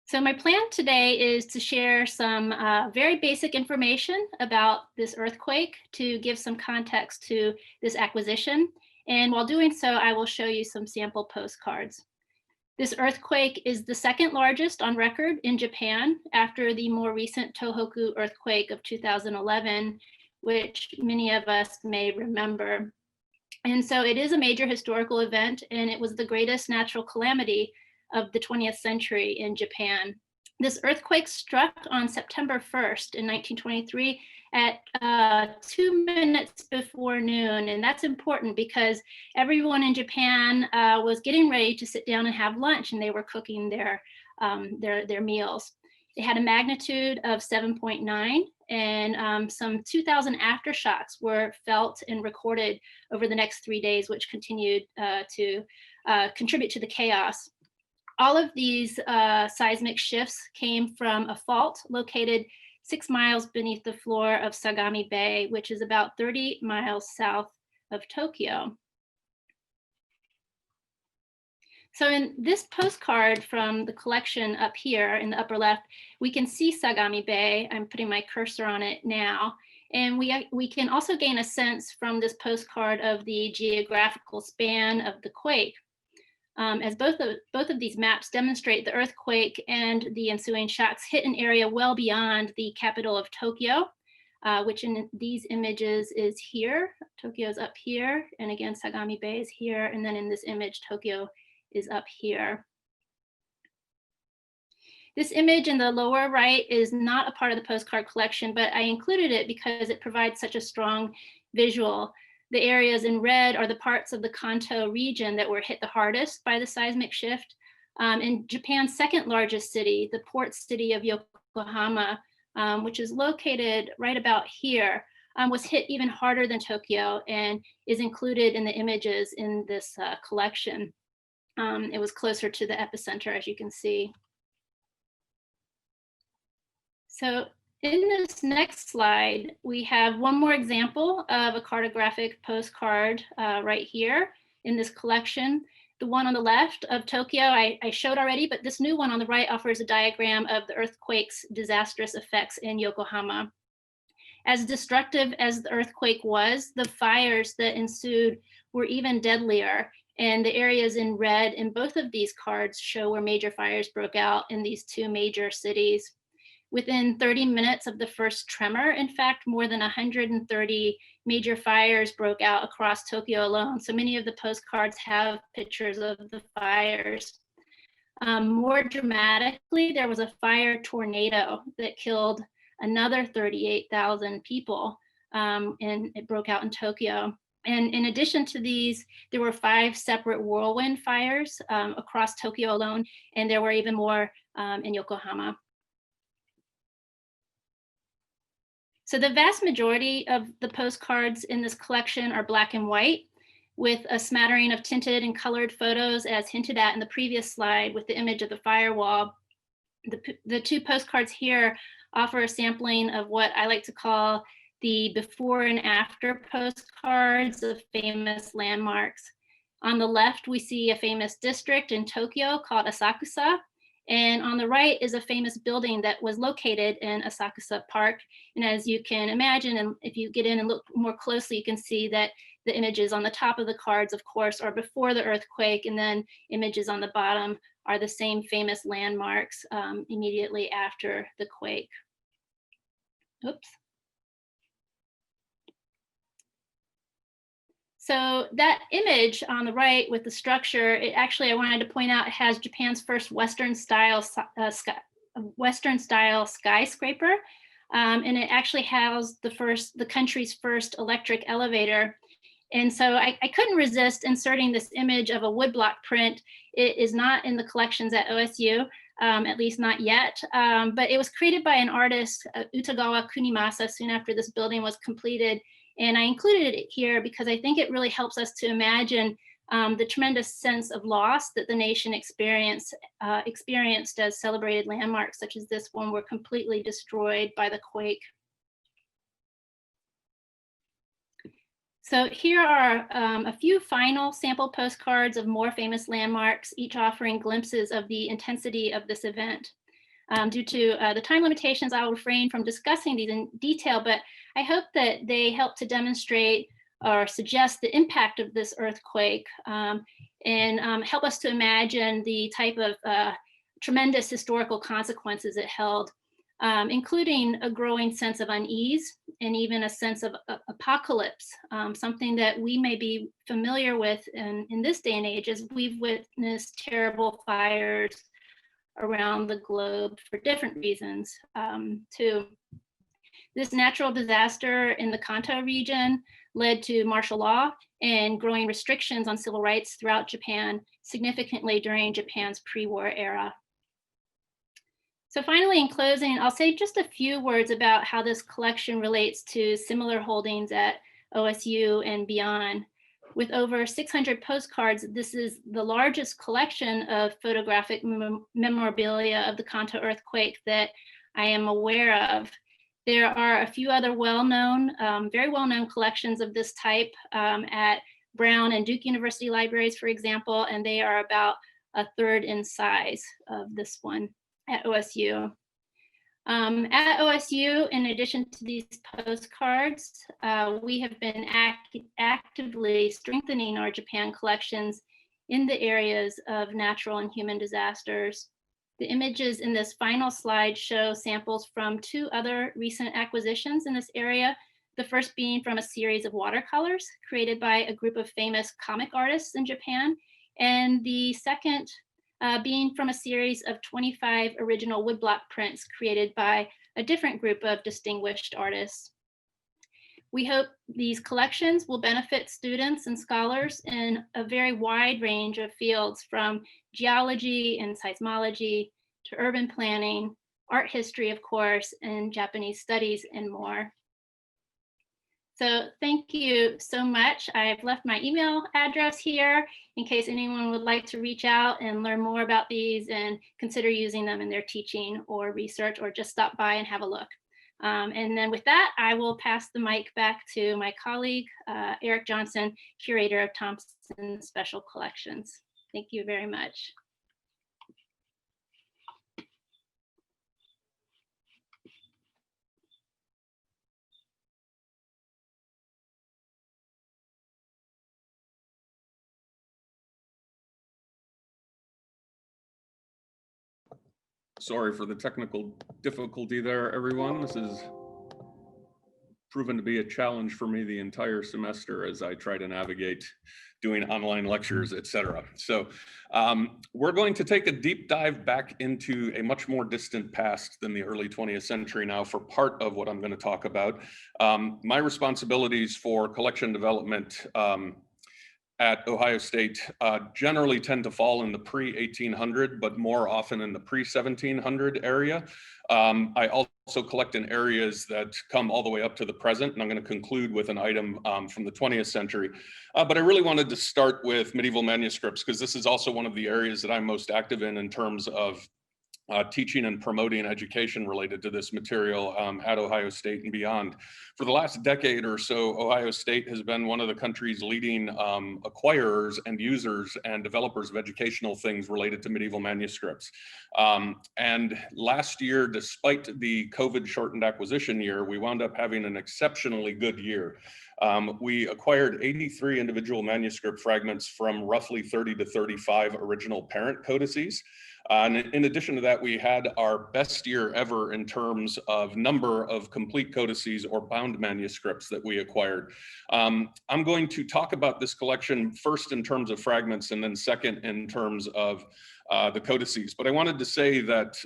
So my plan today is to share some very basic information about this earthquake to give some context to this acquisition. And while doing so, I will show you some sample postcards. This earthquake is the 2nd largest on record in Japan after the more recent Tohoku earthquake of 2011, which many of us may remember. And so it is a major historical event, and it was the greatest natural calamity of the 20th century in Japan. This earthquake struck on September 1st in 1923 at 2 minutes before noon. And that's important because everyone in Japan was getting ready to sit down and have lunch, and they were cooking their meals. It had a magnitude of 7.9, and some 2,000 aftershocks were felt and recorded over the next 3 days, which continued to contribute to the chaos. All of these seismic shifts came from a fault located 6 miles beneath the floor of Sagami Bay, which is about 30 miles south of Tokyo. So in this postcard from the collection up here in the upper left, we can see Sagami Bay. I'm putting my cursor on it now. And we can also gain a sense from this postcard of the geographical span of the quake. As both of these maps demonstrate, the earthquake and the ensuing shocks hit an area well beyond the capital of Tokyo, which in these images is here. Tokyo is up here, and again, Sagami Bay is here, and then in this image, Tokyo is up here. This image in the lower right is not a part of the postcard collection, but I included it because it provides such a strong visual. The areas in red are the parts of the Kanto region that were hit the hardest by the seismic shift. In Japan's 2nd largest city, the port city of Yokohama, which is located right about here, was hit even harder than Tokyo and is included in the images in this collection. It was closer to the epicenter, as you can see. So in this next slide, we have one more example of a cartographic postcard right here in this collection. The one on the left of Tokyo, I showed already, but this new one on the right offers a diagram of the earthquake's disastrous effects in Yokohama. As destructive as the earthquake was, the fires that ensued were even deadlier. And the areas in red in both of these cards show where major fires broke out in these 2 major cities. Within 30 minutes of the first tremor, in fact, more than 130 major fires broke out across Tokyo alone. So many of the postcards have pictures of the fires. More dramatically, there was a fire tornado that killed another 38,000 people, and it broke out in Tokyo. And in addition to these, there were 5 separate whirlwind fires across Tokyo alone, and there were even more in Yokohama. So the vast majority of the postcards in this collection are black and white, with a smattering of tinted and colored photos, as hinted at in the previous slide with the image of the firewall. The 2 postcards here offer a sampling of what I like to call the before and after postcards of famous landmarks. On the left, we see a famous district in Tokyo called Asakusa. And on the right is a famous building that was located in Asakusa Park. And as you can imagine, and if you get in and look more closely, you can see that the images on the top of the cards, of course, are before the earthquake, and then images on the bottom are the same famous landmarks immediately after the quake. Oops. So that image on the right with the structure, it actually, I wanted to point out, it has Japan's first Western style skyscraper. And it actually housed the country's first electric elevator. And so I couldn't resist inserting this image of a woodblock print. It is not in the collections at OSU, at least not yet. But it was created by an artist, Utagawa Kunimasa, soon after this building was completed. And I included it here because I think it really helps us to imagine the tremendous sense of loss that the nation experienced as celebrated landmarks such as this one were completely destroyed by the quake. So here are a few final sample postcards of more famous landmarks, each offering glimpses of the intensity of this event. Due to the time limitations, I will refrain from discussing these in detail, but I hope that they help to demonstrate or suggest the impact of this earthquake and help us to imagine the type of tremendous historical consequences it held, including a growing sense of unease and even a sense of apocalypse, something that we may be familiar with in this day and age as we've witnessed terrible fires around the globe for different reasons too. This natural disaster in the Kanto region led to martial law and growing restrictions on civil rights throughout Japan, significantly during Japan's pre-war era. So finally, in closing, I'll say just a few words about how this collection relates to similar holdings at OSU and beyond. With over 600 postcards, this is the largest collection of photographic memorabilia of the Kanto earthquake that I am aware of. There are a few other very well-known collections of this type at Brown and Duke University libraries, for example, and they are about a third in size of this one at OSU. At OSU, in addition to these postcards, we have been actively strengthening our Japan collections in the areas of natural and human disasters. The images in this final slide show samples from 2 other recent acquisitions in this area, the first being from a series of watercolors created by a group of famous comic artists in Japan, and the second being from a series of 25 original woodblock prints created by a different group of distinguished artists. We hope these collections will benefit students and scholars in a very wide range of fields, from geology and seismology to urban planning, art history, of course, and Japanese studies and more. So thank you so much. I've left my email address here in case anyone would like to reach out and learn more about these and consider using them in their teaching or research, or just stop by and have a look. And then with that, I will pass the mic back to my colleague, Eric Johnson, curator of Thompson Special Collections. Thank you very much. Sorry for the technical difficulty there, everyone. This is proven to be a challenge for me the entire semester as I try to navigate doing online lectures, et cetera. So we're going to take a deep dive back into a much more distant past than the early 20th century now for part of what I'm going to talk about. My responsibilities for collection development at Ohio State generally tend to fall in the pre-1800, but more often in the pre-1700 area. I also collect in areas that come all the way up to the present, and I'm going to conclude with an item from the 20th century. But I really wanted to start with medieval manuscripts because this is also one of the areas that I'm most active in terms of teaching and promoting education related to this material at Ohio State and beyond. For the last decade or so, Ohio State has been one of the country's leading acquirers and users and developers of educational things related to medieval manuscripts. And last year, despite the COVID shortened acquisition year, we wound up having an exceptionally good year. We acquired 83 individual manuscript fragments from roughly 30 to 35 original parent codices. And in addition to that, we had our best year ever in terms of number of complete codices or bound manuscripts that we acquired. I'm going to talk about this collection first in terms of fragments and then second in terms of the codices. But I wanted to say that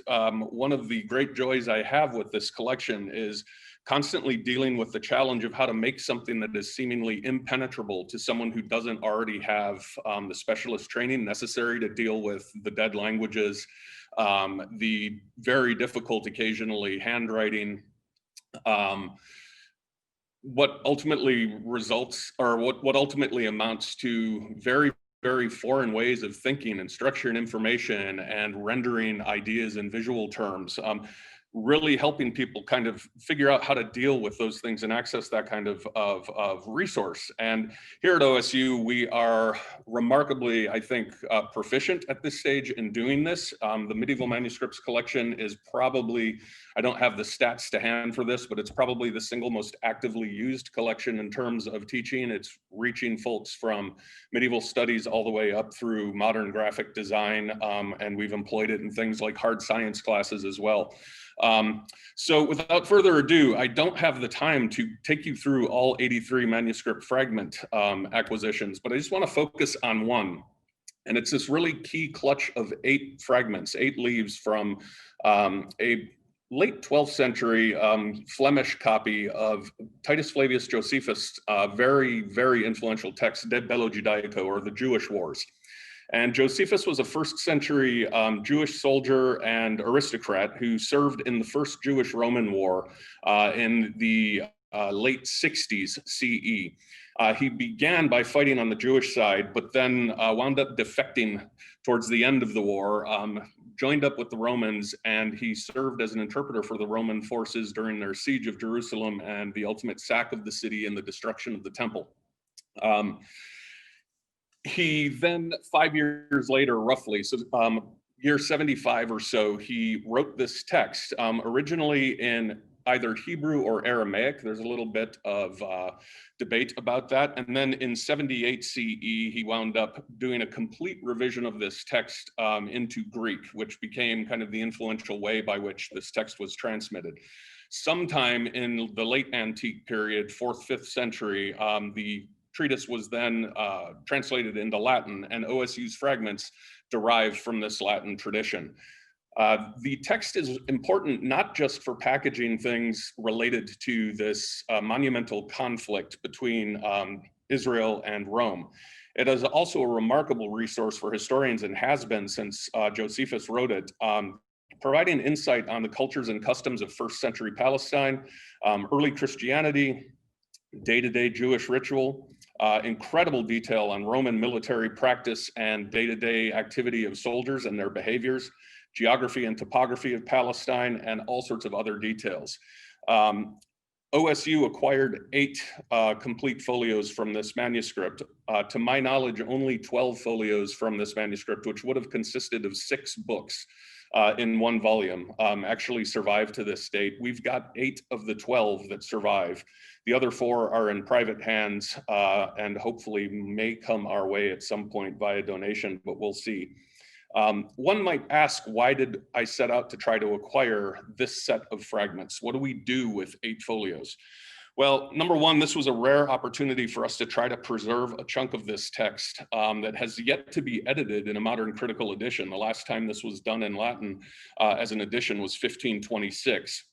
one of the great joys I have with this collection is constantly dealing with the challenge of how to make something that is seemingly impenetrable to someone who doesn't already have the specialist training necessary to deal with the dead languages, the very difficult occasionally handwriting, what ultimately results or what ultimately amounts to very foreign ways of thinking and structuring information and rendering ideas in visual terms. Really helping people kind of figure out how to deal with those things and access that kind of resource. And here at OSU, we are remarkably, I think, proficient at this stage in doing this. The medieval manuscripts collection is probably, I don't have the stats to hand for this, but it's probably the single most actively used collection in terms of teaching. It's reaching folks from medieval studies all the way up through modern graphic design, and we've employed it in things like hard science classes as well. So without further ado, I don't have the time to take you through all 83 manuscript fragment acquisitions, but I just want to focus on one. And it's this really key clutch of 8 fragments, 8 leaves from a late 12th century Flemish copy of Titus Flavius Josephus' very influential text, De Bello Judaico, or the Jewish Wars. And Josephus was a first century Jewish soldier and aristocrat who served in the First Jewish-Roman War in the late 60s CE. He began by fighting on the Jewish side, but then wound up defecting towards the end of the war, joined up with the Romans, and he served as an interpreter for the Roman forces during their siege of Jerusalem and the ultimate sack of the city and the destruction of the temple. He then, 5 years later, roughly, so year 75 or so, he wrote this text, originally in either Hebrew or Aramaic. There's a little bit of debate about that. And then in 78 CE, he wound up doing a complete revision of this text into Greek, which became kind of the influential way by which this text was transmitted. Sometime in the late antique period, 4th, 5th century, the treatise was then translated into Latin, and OSU's fragments derived from this Latin tradition. The text is important not just for packaging things related to this monumental conflict between Israel and Rome. It is also a remarkable resource for historians and has been since Josephus wrote it, providing insight on the cultures and customs of first century Palestine, early Christianity, day-to-day Jewish ritual, incredible detail on Roman military practice and day-to-day activity of soldiers and their behaviors, geography and topography of Palestine, and all sorts of other details. OSU acquired 8 complete folios from this manuscript. To my knowledge, only 12 folios from this manuscript, which would have consisted of 6 books in one volume, actually survive to this date. We've got 8 of the 12 that survive. The other 4 are in private hands and hopefully may come our way at some point via donation, but we'll see. One might ask, why did I set out to try to acquire this set of fragments? What do we do with 8 folios? Well, number one, this was a rare opportunity for us to try to preserve a chunk of this text that has yet to be edited in a modern critical edition. The last time this was done in Latin as an edition was 1526.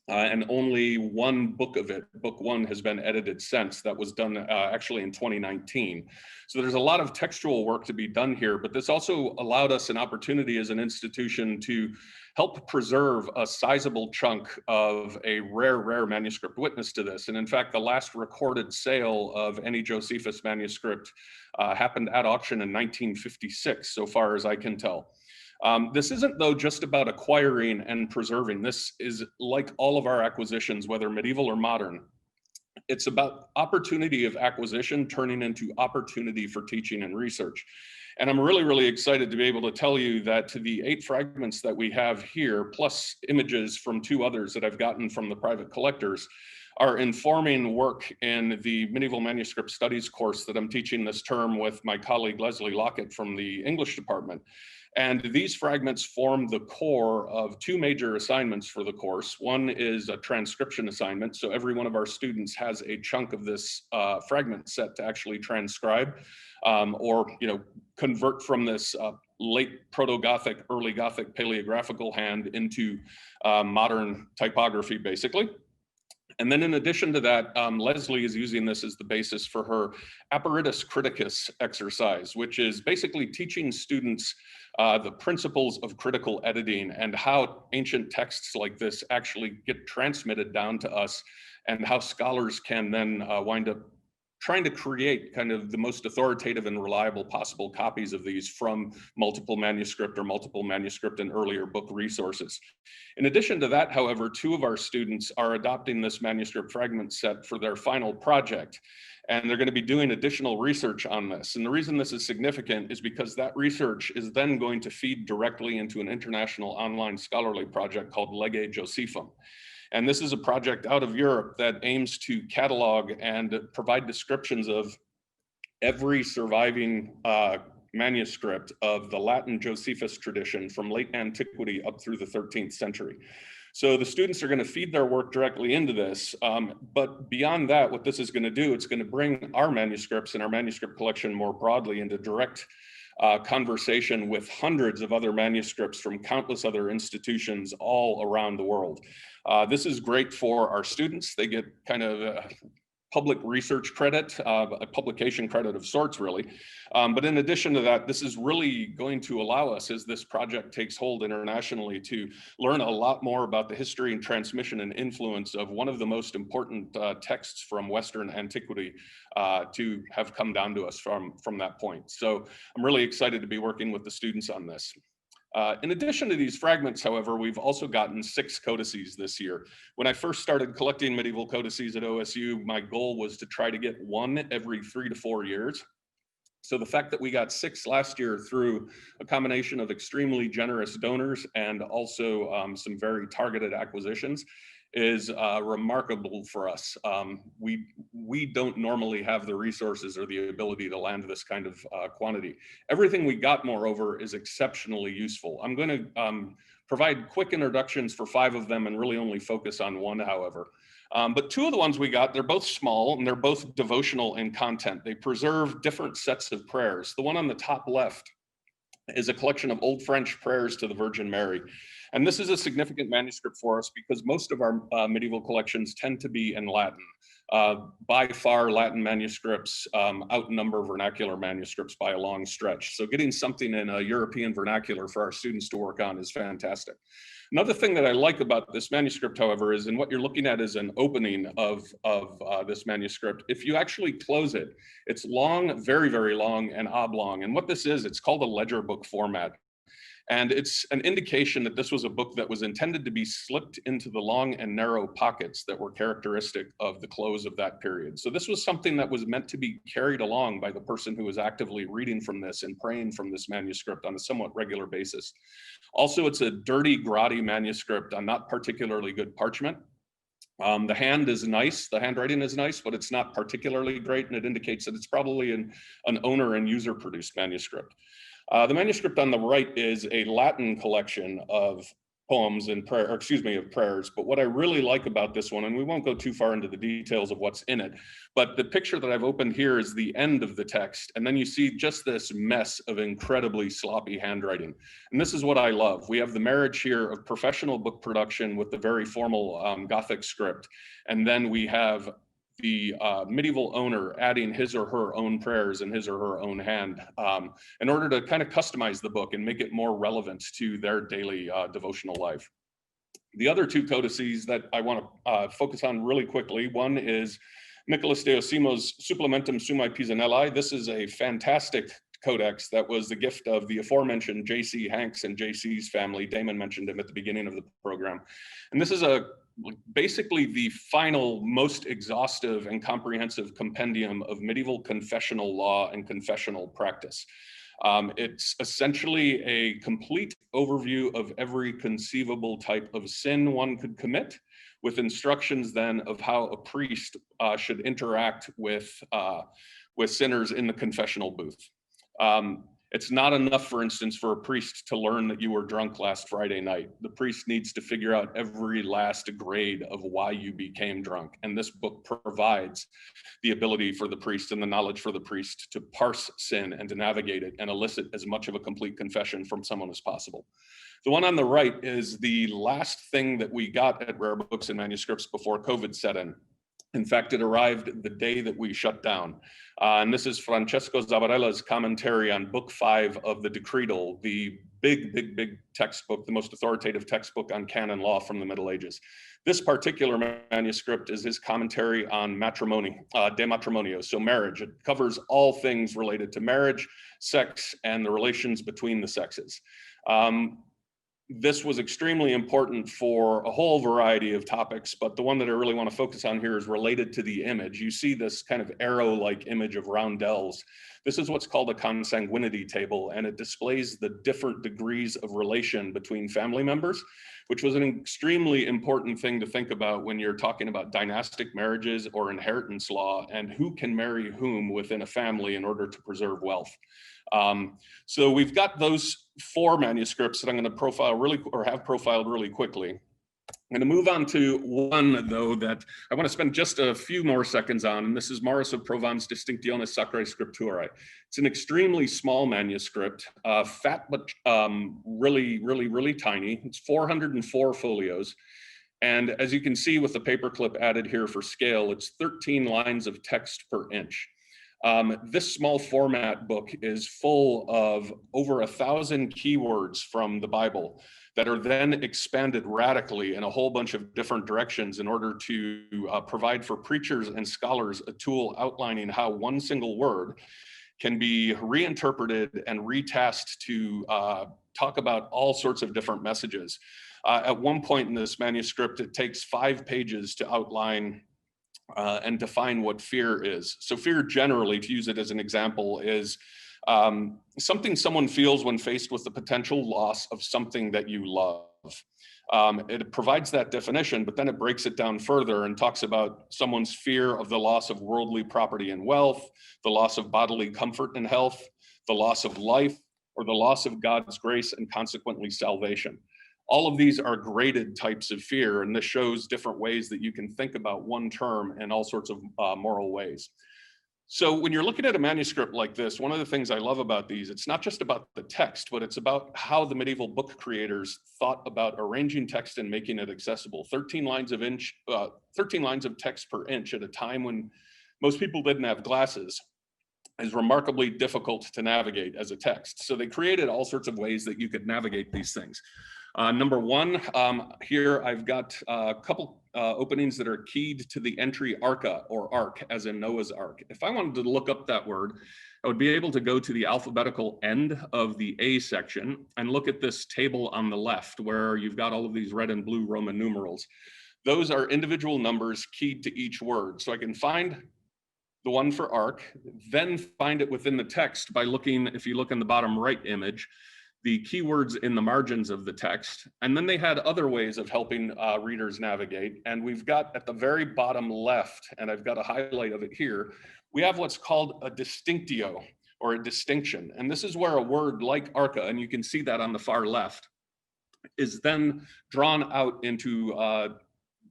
And only one book of it, book one, has been edited since. That was done actually in 2019. So there's a lot of textual work to be done here, but this also allowed us an opportunity as an institution to help preserve a sizable chunk of a rare manuscript witness to this. And in fact, the last recorded sale of any Josephus manuscript happened at auction in 1956, so far as I can tell. This isn't, though, just about acquiring and preserving. This is like all of our acquisitions, whether medieval or modern. It's about opportunity of acquisition turning into opportunity for teaching and research. And I'm really excited to be able to tell you that the 8 fragments that we have here, plus images from 2 others that I've gotten from the private collectors, are informing work in the Medieval Manuscript Studies course that I'm teaching this term with my colleague Leslie Lockett from the English department. And these fragments form the core of 2 major assignments for the course. One is a transcription assignment. So every one of our students has a chunk of this fragment set to actually transcribe or convert from this late Proto-Gothic, early Gothic paleographical hand into modern typography, basically. And then in addition to that, Leslie is using this as the basis for her Apparatus Criticus exercise, which is basically teaching students the principles of critical editing and how ancient texts like this actually get transmitted down to us, and how scholars can then wind up trying to create kind of the most authoritative and reliable possible copies of these from multiple manuscript and earlier book resources. In addition to that, however, 2 of our students are adopting this manuscript fragment set for their final project, and they're going to be doing additional research on this. And the reason this is significant is because that research is then going to feed directly into an international online scholarly project called Lege Josephum. And this is a project out of Europe that aims to catalog and provide descriptions of every surviving manuscript of the Latin Josephus tradition from late antiquity up through the 13th century. So the students are going to feed their work directly into this. But beyond that, what this is going to do, it's going to bring our manuscripts and our manuscript collection more broadly into direct conversation with hundreds of other manuscripts from countless other institutions all around the world. This is great for our students. They get kind of public research credit, a publication credit of sorts, really. But in addition to that, this is really going to allow us, as this project takes hold internationally, to learn a lot more about the history and transmission and influence of one of the most important texts from Western antiquity to have come down to us from that point. So I'm really excited to be working with the students on this. In addition to these fragments, however, we've also gotten 6 codices this year. When I first started collecting medieval codices at OSU, my goal was to try to get 1 every 3 to 4 years. So the fact that we got 6 last year through a combination of extremely generous donors and also some very targeted acquisitions is remarkable for us. We don't normally have the resources or the ability to land this kind of quantity. Everything we got, moreover, is exceptionally useful. I'm going to provide quick introductions for 5 of them and really only focus on 1, however. But 2 of the ones we got, they're both small and they're both devotional in content. They preserve different sets of prayers. The one on the top left is a collection of Old French prayers to the Virgin Mary. And this is a significant manuscript for us because most of our medieval collections tend to be in Latin. By far, Latin manuscripts outnumber vernacular manuscripts by a long stretch. So getting something in a European vernacular for our students to work on is fantastic. Another thing that I like about this manuscript, however, is, and what you're looking at is an opening of this manuscript. If you actually close it, it's long, very long and oblong. And what this is, it's called a ledger book format. And it's an indication that this was a book that was intended to be slipped into the long and narrow pockets that were characteristic of the close of that period. So this was something that was meant to be carried along by the person who was actively reading from this and praying from this manuscript on a somewhat regular basis. Also, it's a dirty, grotty manuscript on not particularly good parchment. The hand is nice, the handwriting is nice, but it's not particularly great, and it indicates that it's probably an owner and user produced manuscript. The manuscript on the right is a Latin collection of poems and prayer, or excuse me, of prayers. But what I really like about this one, and we won't go too far into the details of what's in it, but the picture that I've opened here is the end of the text. And then you see just this mess of incredibly sloppy handwriting. And this is what I love. We have the marriage here of professional book production with the very formal Gothic script. And then we have the medieval owner adding his or her own prayers in his or her own hand in order to kind of customize the book and make it more relevant to their daily devotional life. The other two codices that I want to focus on really quickly, one is Nicholas de Osimo's Supplementum Summae Pisanelli. This is a fantastic codex that was the gift of the aforementioned J.C. Hanks and J.C.'s family. Damon mentioned him at the beginning of the program. And this is basically the final, most exhaustive and comprehensive compendium of medieval confessional law and confessional practice. It's essentially a complete overview of every conceivable type of sin one could commit, with instructions then of how a priest should interact with sinners in the confessional booth. It's not enough, for instance, for a priest to learn that you were drunk last Friday night. The priest needs to figure out every last grade of why you became drunk. And this book provides the ability for the priest and the knowledge for the priest to parse sin and to navigate it and elicit as much of a complete confession from someone as possible. The one on the right is the last thing that we got at Rare Books and Manuscripts before COVID set in. In fact, it arrived the day that we shut down. And this is Francesco Zavarella's commentary on Book 5 of the Decretal, the big textbook, the most authoritative textbook on canon law from the Middle Ages. This particular manuscript is his commentary on matrimony, de matrimonio, so marriage. It covers all things related to marriage, sex, and the relations between the sexes. This was extremely important for a whole variety of topics, but the one that I really want to focus on here is related to the image. You see this kind of arrow-like image of roundels. This is what's called a consanguinity table, and it displays the different degrees of relation between family members, which was an extremely important thing to think about when you're talking about dynastic marriages or inheritance law and who can marry whom within a family in order to preserve wealth. So we've got those 4 manuscripts that I'm going to profile have profiled really quickly. I'm going to move on to one, though, that I want to spend just a few more seconds on, and this is Maurice of Provence Distinctiones Sacrae Scripturae. It's an extremely small manuscript, fat but really tiny. It's 404 folios. And as you can see with the paperclip added here for scale, it's 13 lines of text per inch. This small format book is full of over 1,000 keywords from the Bible that are then expanded radically in a whole bunch of different directions in order to provide for preachers and scholars a tool outlining how one single word can be reinterpreted and retasked to talk about all sorts of different messages. At one point in this manuscript, it takes 5 pages to outline and define what fear is. So fear generally, to use it as an example, is something someone feels when faced with the potential loss of something that you love. It provides that definition, but then it breaks it down further and talks about someone's fear of the loss of worldly property and wealth, the loss of bodily comfort and health, the loss of life, or the loss of God's grace and consequently salvation. All of these are graded types of fear, and this shows different ways that you can think about one term in all sorts of moral ways. So when you're looking at a manuscript like this, one of the things I love about these, it's not just about the text, but it's about how the medieval book creators thought about arranging text and making it accessible. 13 lines of text per inch at a time when most people didn't have glasses is remarkably difficult to navigate as a text. So they created all sorts of ways that you could navigate these things. Number one, here I've got a couple openings that are keyed to the entry arca, or ark, as in Noah's Ark. If I wanted to look up that word, I would be able to go to the alphabetical end of the A section and look at this table on the left where you've got all of these red and blue Roman numerals. Those are individual numbers keyed to each word. So I can find the one for ark, then find it within the text by looking, if you look in the bottom right image, the keywords in the margins of the text. And then they had other ways of helping readers navigate. And we've got at the very bottom left, and I've got a highlight of it here, we have what's called a distinctio, or a distinction. And this is where a word like arca, and you can see that on the far left, is then drawn out into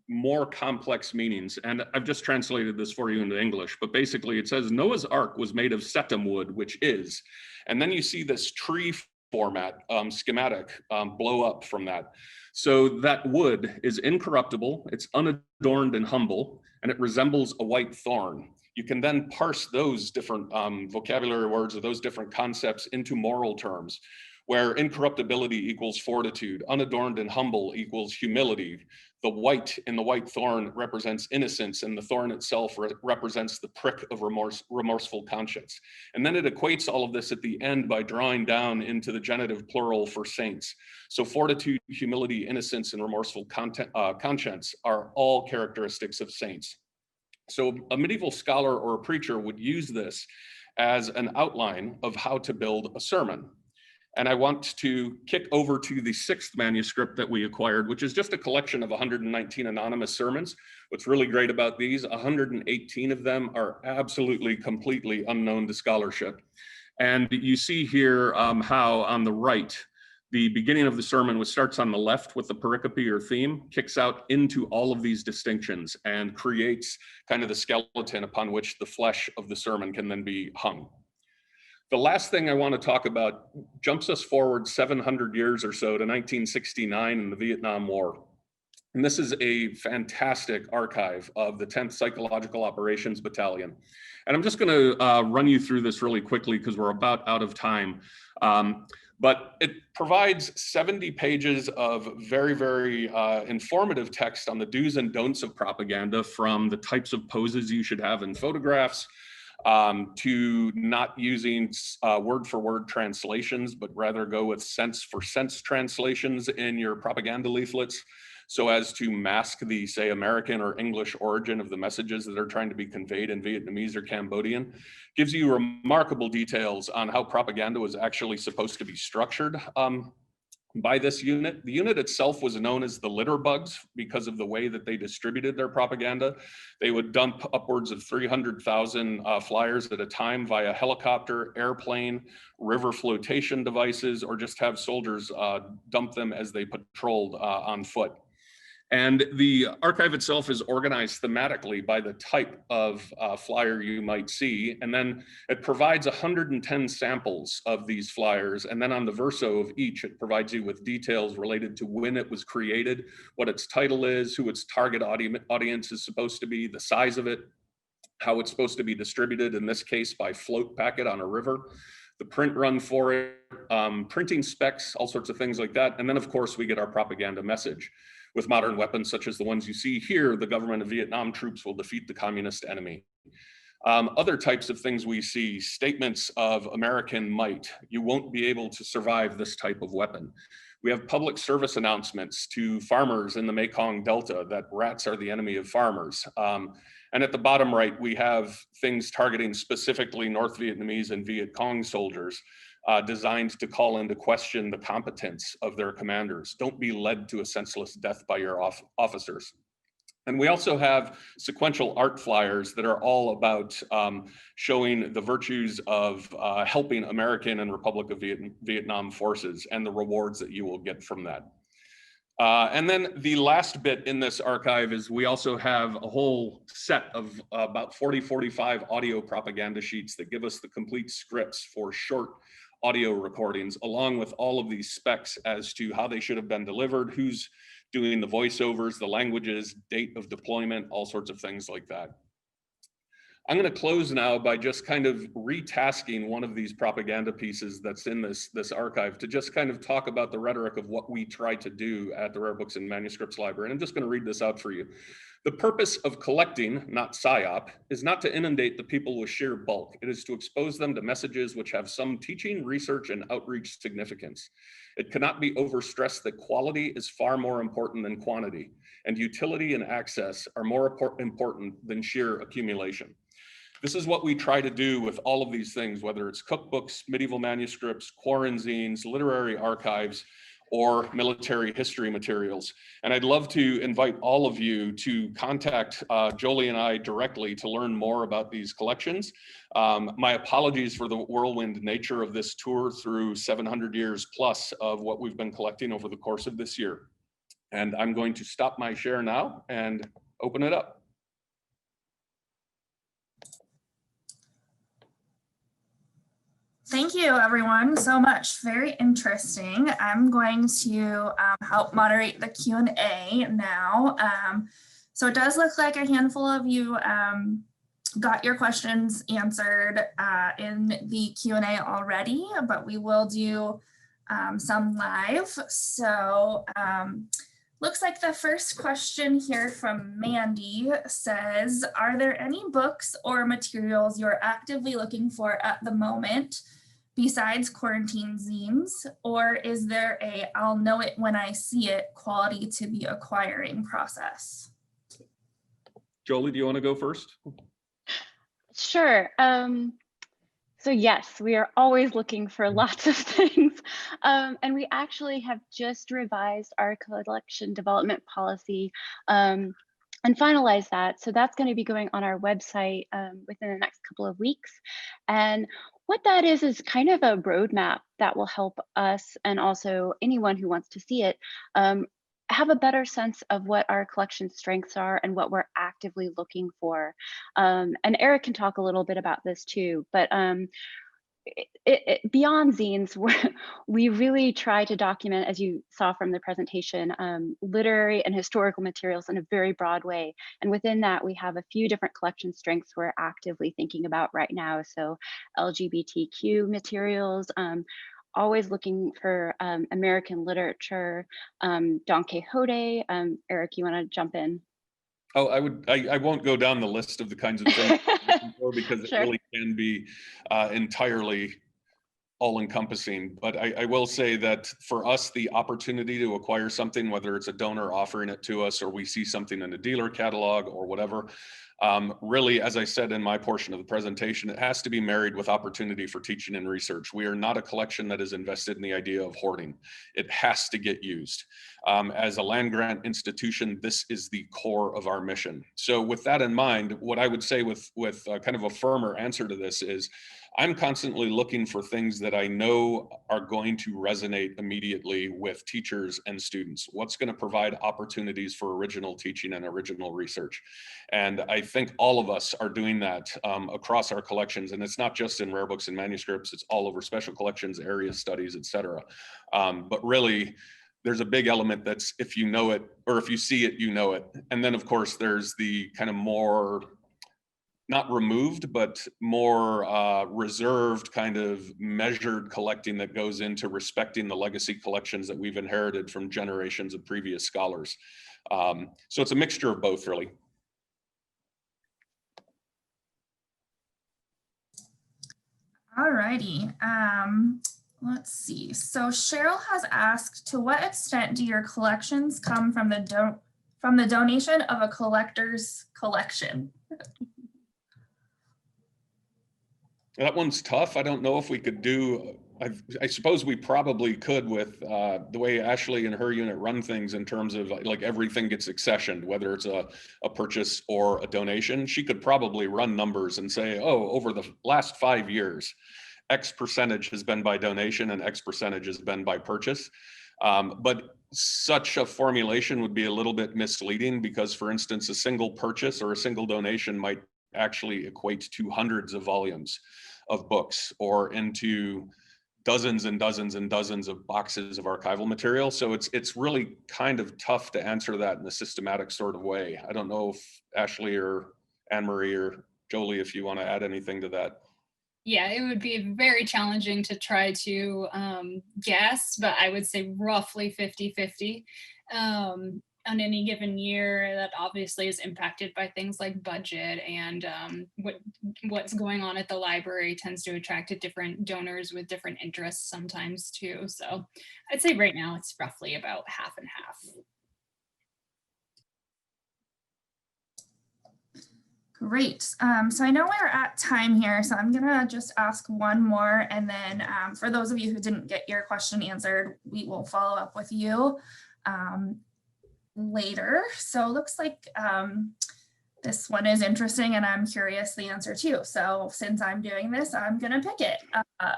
more complex meanings. And I've just translated this for you into English, but basically it says Noah's Ark was made of setum wood, which is, and then you see this tree format schematic blow up from that. So that wood is incorruptible, it's unadorned and humble, and it resembles a white thorn. You can then parse those different vocabulary words or those different concepts into moral terms, where incorruptibility equals fortitude, unadorned and humble equals humility. The white in the white thorn represents innocence, and the thorn itself represents the prick of remorseful conscience. And then it equates all of this at the end by drawing down into the genitive plural for saints. So fortitude, humility, innocence, and remorseful conscience are all characteristics of saints. So a medieval scholar or a preacher would use this as an outline of how to build a sermon. And I want to kick over to the 6th manuscript that we acquired, which is just a collection of 119 anonymous sermons. What's really great about these, 118 of them are absolutely, completely unknown to scholarship. And you see here how on the right, the beginning of the sermon, which starts on the left with the pericope or theme, kicks out into all of these distinctions and creates kind of the skeleton upon which the flesh of the sermon can then be hung. The last thing I want to talk about jumps us forward 700 years or so to 1969 and the Vietnam War. And this is a fantastic archive of the 10th Psychological Operations Battalion. And I'm just going to run you through this really quickly because we're about out of time. But it provides 70 pages of very, very informative text on the do's and don'ts of propaganda, from the types of poses you should have in photographs, to not using word-for-word translations, but rather go with sense-for-sense translations in your propaganda leaflets, so as to mask the, say, American or English origin of the messages that are trying to be conveyed in Vietnamese or Cambodian. Gives you remarkable details on how propaganda was actually supposed to be structured by this unit. The unit itself was known as the litter bugs because of the way that they distributed their propaganda. They would dump upwards of 300,000 flyers at a time via helicopter, airplane, river flotation devices, or just have soldiers dump them as they patrolled on foot. And the archive itself is organized thematically by the type of flyer you might see. And then it provides 110 samples of these flyers. And then on the verso of each, it provides you with details related to when it was created, what its title is, who its target audience is supposed to be, the size of it, how it's supposed to be distributed, in this case by float packet on a river, the print run for it, printing specs, all sorts of things like that. And then of course we get our propaganda message. With modern weapons such as the ones you see here, the government of Vietnam troops will defeat the communist enemy. Other types of things we see, statements of American might. You won't be able to survive this type of weapon. We have public service announcements to farmers in the Mekong Delta that rats are the enemy of farmers. And at the bottom right, we have things targeting specifically North Vietnamese and Viet Cong soldiers, designed to call into question the competence of their commanders. Don't be led to a senseless death by your officers. And we also have sequential art flyers that are all about showing the virtues of helping American and Republic of Vietnam forces and the rewards that you will get from that. And then the last bit in this archive is we also have a whole set of about 45 audio propaganda sheets that give us the complete scripts for short audio recordings, along with all of these specs as to how they should have been delivered, who's doing the voiceovers, the languages, date of deployment, all sorts of things like that. I'm going to close now by just kind of retasking one of these propaganda pieces that's in this archive to just kind of talk about the rhetoric of what we try to do at the Rare Books and Manuscripts Library. And I'm just going to read this out for you. The purpose of collecting, not PSYOP, is not to inundate the people with sheer bulk. It is to expose them to messages which have some teaching, research, and outreach significance. It cannot be overstressed that quality is far more important than quantity, and utility and access are more important than sheer accumulation. This is what we try to do with all of these things, whether it's cookbooks, medieval manuscripts, quaranzines, literary archives. or military history materials. And I'd love to invite all of you to contact Jolie and I directly to learn more about these collections. My apologies for the whirlwind nature of this tour through 700 years plus of what we've been collecting over the course of this year. And I'm going to stop my share now and open it up. Thank you, everyone, so much. Very interesting. I'm going to help moderate the Q&A now. So it does look like a handful of you got your questions answered in the Q&A already, but we will do some live. So looks like the first question here from Mandy says, are there any books or materials you're actively looking for at the moment besides quarantine zines, or is there a I'll know it when I see it quality to be acquiring process? Jolie, do you want to go first? Sure. So yes, we are always looking for lots of things. And we actually have just revised our collection development policy and finalized that. So that's going to be going on our website within the next couple of weeks. And what that is kind of a roadmap that will help us and also anyone who wants to see it have a better sense of what our collection strengths are and what we're actively looking for. And Eric can talk a little bit about this too, but beyond zines, we really try to document, as you saw from the presentation, literary and historical materials in a very broad way. And within that, we have a few different collection strengths we're actively thinking about right now. So LGBTQ materials, always looking for American literature, Don Quixote. Eric, you want to jump in? Oh, I won't go down the list of the kinds of things because Sure. it really can be entirely all-encompassing. But I will say that for us, the opportunity to acquire something, whether it's a donor offering it to us or we see something in a dealer catalog or whatever, really, as I said in my portion of the presentation, it has to be married with opportunity for teaching and research. We are not a collection that is invested in the idea of hoarding. It has to get used. As a land grant institution, this is the core of our mission. So with that in mind, what I would say with kind of a firmer answer to this is, I'm constantly looking for things that I know are going to resonate immediately with teachers and students. What's going to provide opportunities for original teaching and original research? And I think all of us are doing that across our collections. And it's not just in rare books and manuscripts, it's all over special collections, area studies, et cetera. But really, there's a big element that's if you know it, or if you see it, you know it. And then of course, there's the kind of more, not removed, but more reserved kind of measured collecting that goes into respecting the legacy collections that we've inherited from generations of previous scholars. So it's a mixture of both, really. All righty. Let's see. So Cheryl has asked, to what extent do your collections come from the donation of a collector's collection? That one's tough. I don't know if we could do, I suppose we probably could with the way Ashley and her unit run things in terms of like everything gets accessioned, whether it's a purchase or a donation. She could probably run numbers and say, oh, over the last 5 years, X percentage has been by donation and X percentage has been by purchase. But such a formulation would be a little bit misleading because, for instance, a single purchase or a single donation might actually equate to hundreds of volumes of books or into dozens and dozens and dozens of boxes of archival material. So it's really kind of tough to answer that in a systematic sort of way. I don't know if Ashley or Anne-Marie or Jolie, if you want to add anything to that. Yeah, it would be very challenging to try to guess, but I would say roughly 50-50. On any given year, that obviously is impacted by things like budget and what's going on at the library tends to attract different donors with different interests sometimes too. So I'd say right now it's roughly about half and half. Great. So I know we're at time here, so I'm gonna just ask one more, and then for those of you who didn't get your question answered, we will follow up with you later. So it looks like this one is interesting, and I'm curious the answer too. So since I'm doing this, I'm gonna pick it.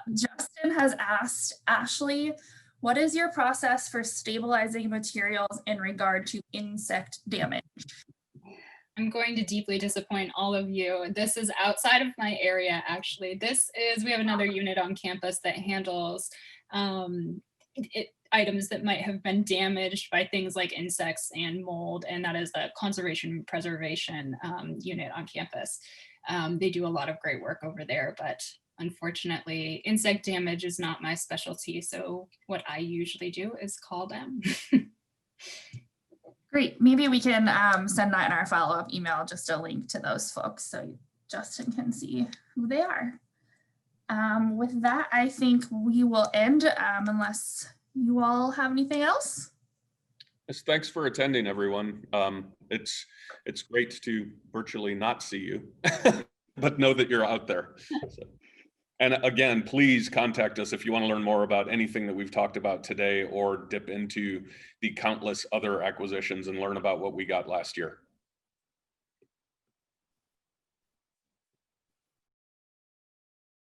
Justin has asked, Ashley, what is your process for stabilizing materials in regard to insect damage? I'm going to deeply disappoint all of you. This is outside of my area, actually. We have another unit on campus that handles items that might have been damaged by things like insects and mold, and that is the conservation preservation unit on campus. They do a lot of great work over there, but unfortunately, insect damage is not my specialty. So what I usually do is call them. Great. Maybe we can send that in our follow-up email, just a link to those folks so Justin can see who they are. With that, I think we will end unless you all have anything else. Yes, thanks for attending, everyone. It's great to virtually not see you, but know that you're out there. So. And again, please contact us if you want to learn more about anything that we've talked about today, or dip into the countless other acquisitions and learn about what we got last year.